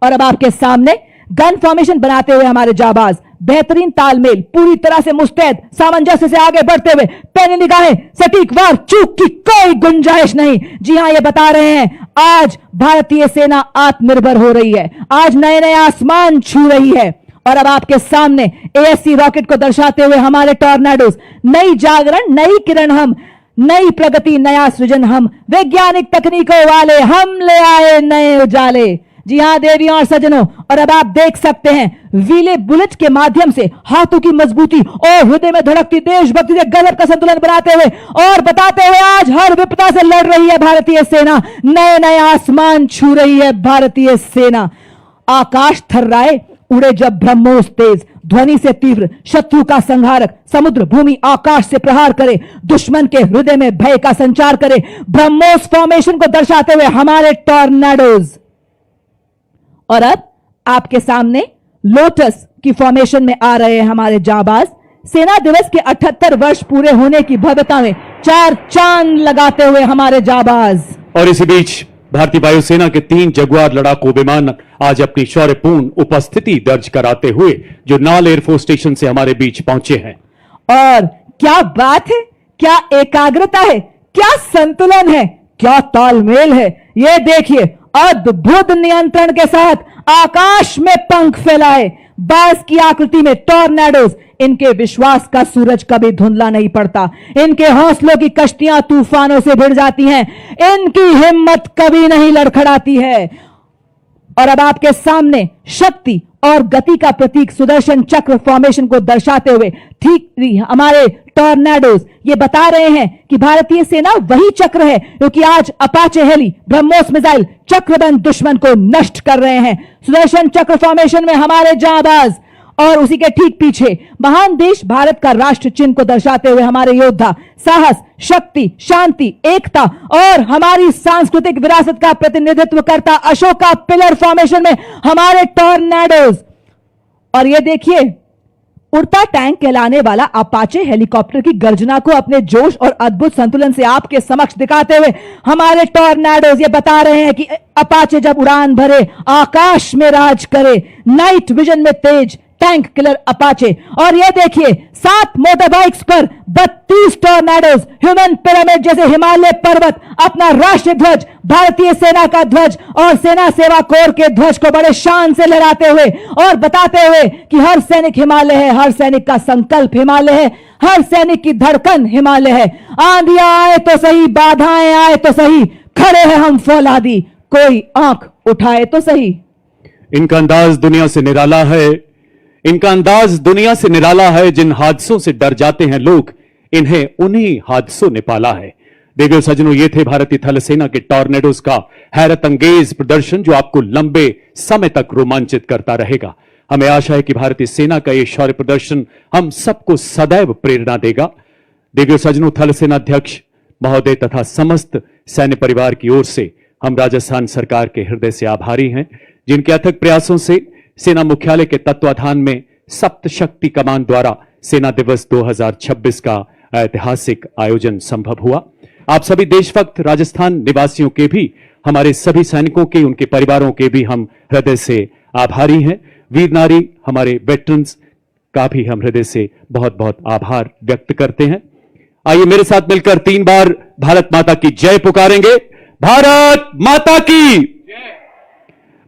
और अब आपके सामने गन फॉर्मेशन बनाते हुए हमारे जाबाज, बेहतरीन तालमेल, पूरी तरह से मुस्तैद, सामंजस्य से आगे बढ़ते हुए, पैनी निगाहें, सटीक वार, चूक की कोई गुंजाइश नहीं। जी हां, ये बता रहे हैं आज भारतीय सेना आत्मनिर्भर हो रही है, आज नए नए आसमान छू रही है। और अब आपके सामने एएससी रॉकेट को दर्शाते हुए हमारे टॉर्नेडोज, नई जागरण, नई किरण हम, नई प्रगति, नया सृजन हम, वैज्ञानिक तकनीकों वाले हम ले आए नए उजाले। जी हां देवियों और सज्जनों, और अब आप देख सकते हैं व्हीले बुलेट के माध्यम से हाथों की मजबूती और हृदय में धड़कती देशभक्ति से गजब का संतुलन बनाते हुए और बताते हुए आज हर विपदा से लड़ रही है भारतीय सेना, नए नए आसमान छू रही है भारतीय सेना। आकाश थर्राए, उड़े जब ब्रह्मोस तेज, ध्वनि से तीव्र, शत्रु का संहारक, समुद्र भूमि आकाश से प्रहार करे, दुश्मन के हृदय में भय का संचार करे, ब्रह्मोस फॉर्मेशन को दर्शाते हुए हमारे टॉर्नेडोज। और अब आपके सामने लोटस की फॉर्मेशन में आ रहे हैं हमारे जाबाज, सेना दिवस के 78 वर्ष पूरे होने की भव्यता में चार चांद लगाते हुए हमारे जाबाज। और इसी बीच भारतीय वायुसेना के 3 जगुआर लड़ाकू विमान आज अपनी शौर्यपूर्ण उपस्थिति दर्ज कराते हुए जो नाल एयरफोर्स स्टेशन से हमारे बीच पहुंचे हैं। और क्या बात है, क्या एकाग्रता है, क्या संतुलन है, क्या तालमेल है। ये देखिए, अद्भुत नियंत्रण के साथ आकाश में पंख फैलाए, बाज की आकृति में टॉर्नेडोज, इनके विश्वास का सूरज कभी धुंधला नहीं पड़ता, इनके हौसलों की कश्तियां तूफानों से भिड़ जाती हैं, इनकी हिम्मत कभी नहीं लड़खड़ाती है। और अब आपके सामने शक्ति और गति का प्रतीक सुदर्शन चक्र फॉर्मेशन को दर्शाते हुए ठीक हमारे टॉर्नेडोज ये बता रहे हैं कि भारतीय सेना वही चक्र है जो कि आज अपाचे हेली, ब्रह्मोस मिसाइल, चक्रबंद दुश्मन को नष्ट कर रहे हैं। सुदर्शन चक्र फॉर्मेशन में हमारे जांबाज और उसी के ठीक पीछे महान देश भारत का राष्ट्र चिन्ह को दर्शाते हुए हमारे योद्धा, साहस, शक्ति, शांति, एकता और हमारी सांस्कृतिक विरासत का प्रतिनिधित्व करता अशोका पिलर फॉर्मेशन में हमारे टॉर्नेडोज। और ये देखिए, उड़ता टैंक कहलाने वाला अपाचे हेलीकॉप्टर की गर्जना को अपने जोश और अद्भुत संतुलन से आपके समक्ष दिखाते हुए हमारे टॉर्नेडोज ये बता रहे हैं कि अपाचे जब उड़ान भरे आकाश में राज करे, नाइट विजन में तेज, टैंक किलर अपाचे। और ये देखिए, 7 मोटर बाइक्स पर 32 टॉर्नेडोज, ह्यूमन पिरामिड जैसे हिमालय पर्वत, अपना राष्ट्रीय ध्वज, भारतीय सेना का ध्वज और सेना सेवा कोर के ध्वज को बड़े शान से लहराते हुए और बताते हुए कि हर सैनिक हिमालय है, हर सैनिक का संकल्प हिमालय है, हर सैनिक की धड़कन हिमालय है। आंधियां आए तो सही, बाधाएं आए तो सही, खड़े हैं हम फौलादी, कोई आंख उठाए तो सही। इनका अंदाज दुनिया से निराला है, इनका अंदाज दुनिया से निराला है। जिन हादसों से डर जाते हैं लोग, इन्हें उन्हीं हादसों ने पाला है। देवियों सज्जनों, ये थे भारतीय थल सेना के टॉर्नेडोज का हैरत अंगेज प्रदर्शन, जो आपको लंबे समय तक रोमांचित करता रहेगा। हमें आशा है कि भारतीय सेना का यह शौर्य प्रदर्शन हम सबको सदैव प्रेरणा देगा। देवियों सज्जनों, थल सेना अध्यक्ष महोदय तथा समस्त सैन्य परिवार की ओर से हम राजस्थान सरकार के हृदय से आभारी हैं, जिनके अथक प्रयासों से सेना मुख्यालय के तत्वाधान में सप्त शक्ति कमान द्वारा सेना दिवस 2026 का ऐतिहासिक आयोजन संभव हुआ। आप सभी देशभक्त राजस्थान निवासियों के भी, हमारे सभी सैनिकों के, उनके परिवारों के भी हम हृदय से आभारी हैं। वीर नारी, हमारे वेटरन्स का भी हम हृदय से बहुत बहुत आभार व्यक्त करते हैं। आइए मेरे साथ मिलकर 3 बार भारत माता की जय पुकारेंगे। भारत माता की,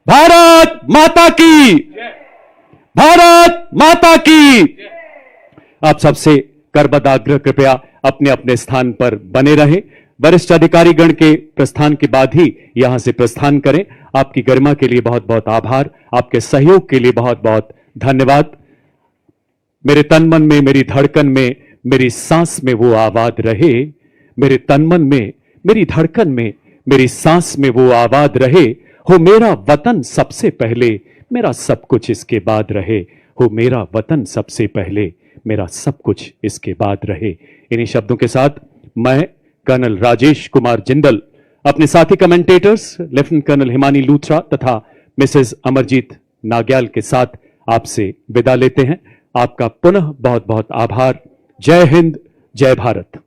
भारत माता की, भारत माता की। आप सबसे करबद्ध आग्रह, कृपया अपने अपने स्थान पर बने रहें। वरिष्ठ अधिकारी गण के प्रस्थान के बाद ही यहां से प्रस्थान करें। आपकी गरिमा के लिए बहुत बहुत आभार, आपके सहयोग के लिए बहुत बहुत धन्यवाद। मेरे तन मन में, मेरी धड़कन में, मेरी सांस में वो आवाज रहे। मेरे तन मन में, मेरी धड़कन में, मेरी सांस में वो आवाज रहे। हो मेरा वतन सबसे पहले, मेरा सब कुछ इसके बाद रहे। हो मेरा वतन सबसे पहले, मेरा सब कुछ इसके बाद रहे। इन्हीं शब्दों के साथ मैं कर्नल राजेश कुमार जिंदल अपने साथी commentators lieutenant colonel Himani Luthra तथा मिसेस अमरजीत नाग्याल के साथ आपसे विदा लेते हैं। आपका पुनः बहुत बहुत आभार। जय हिंद, जय भारत।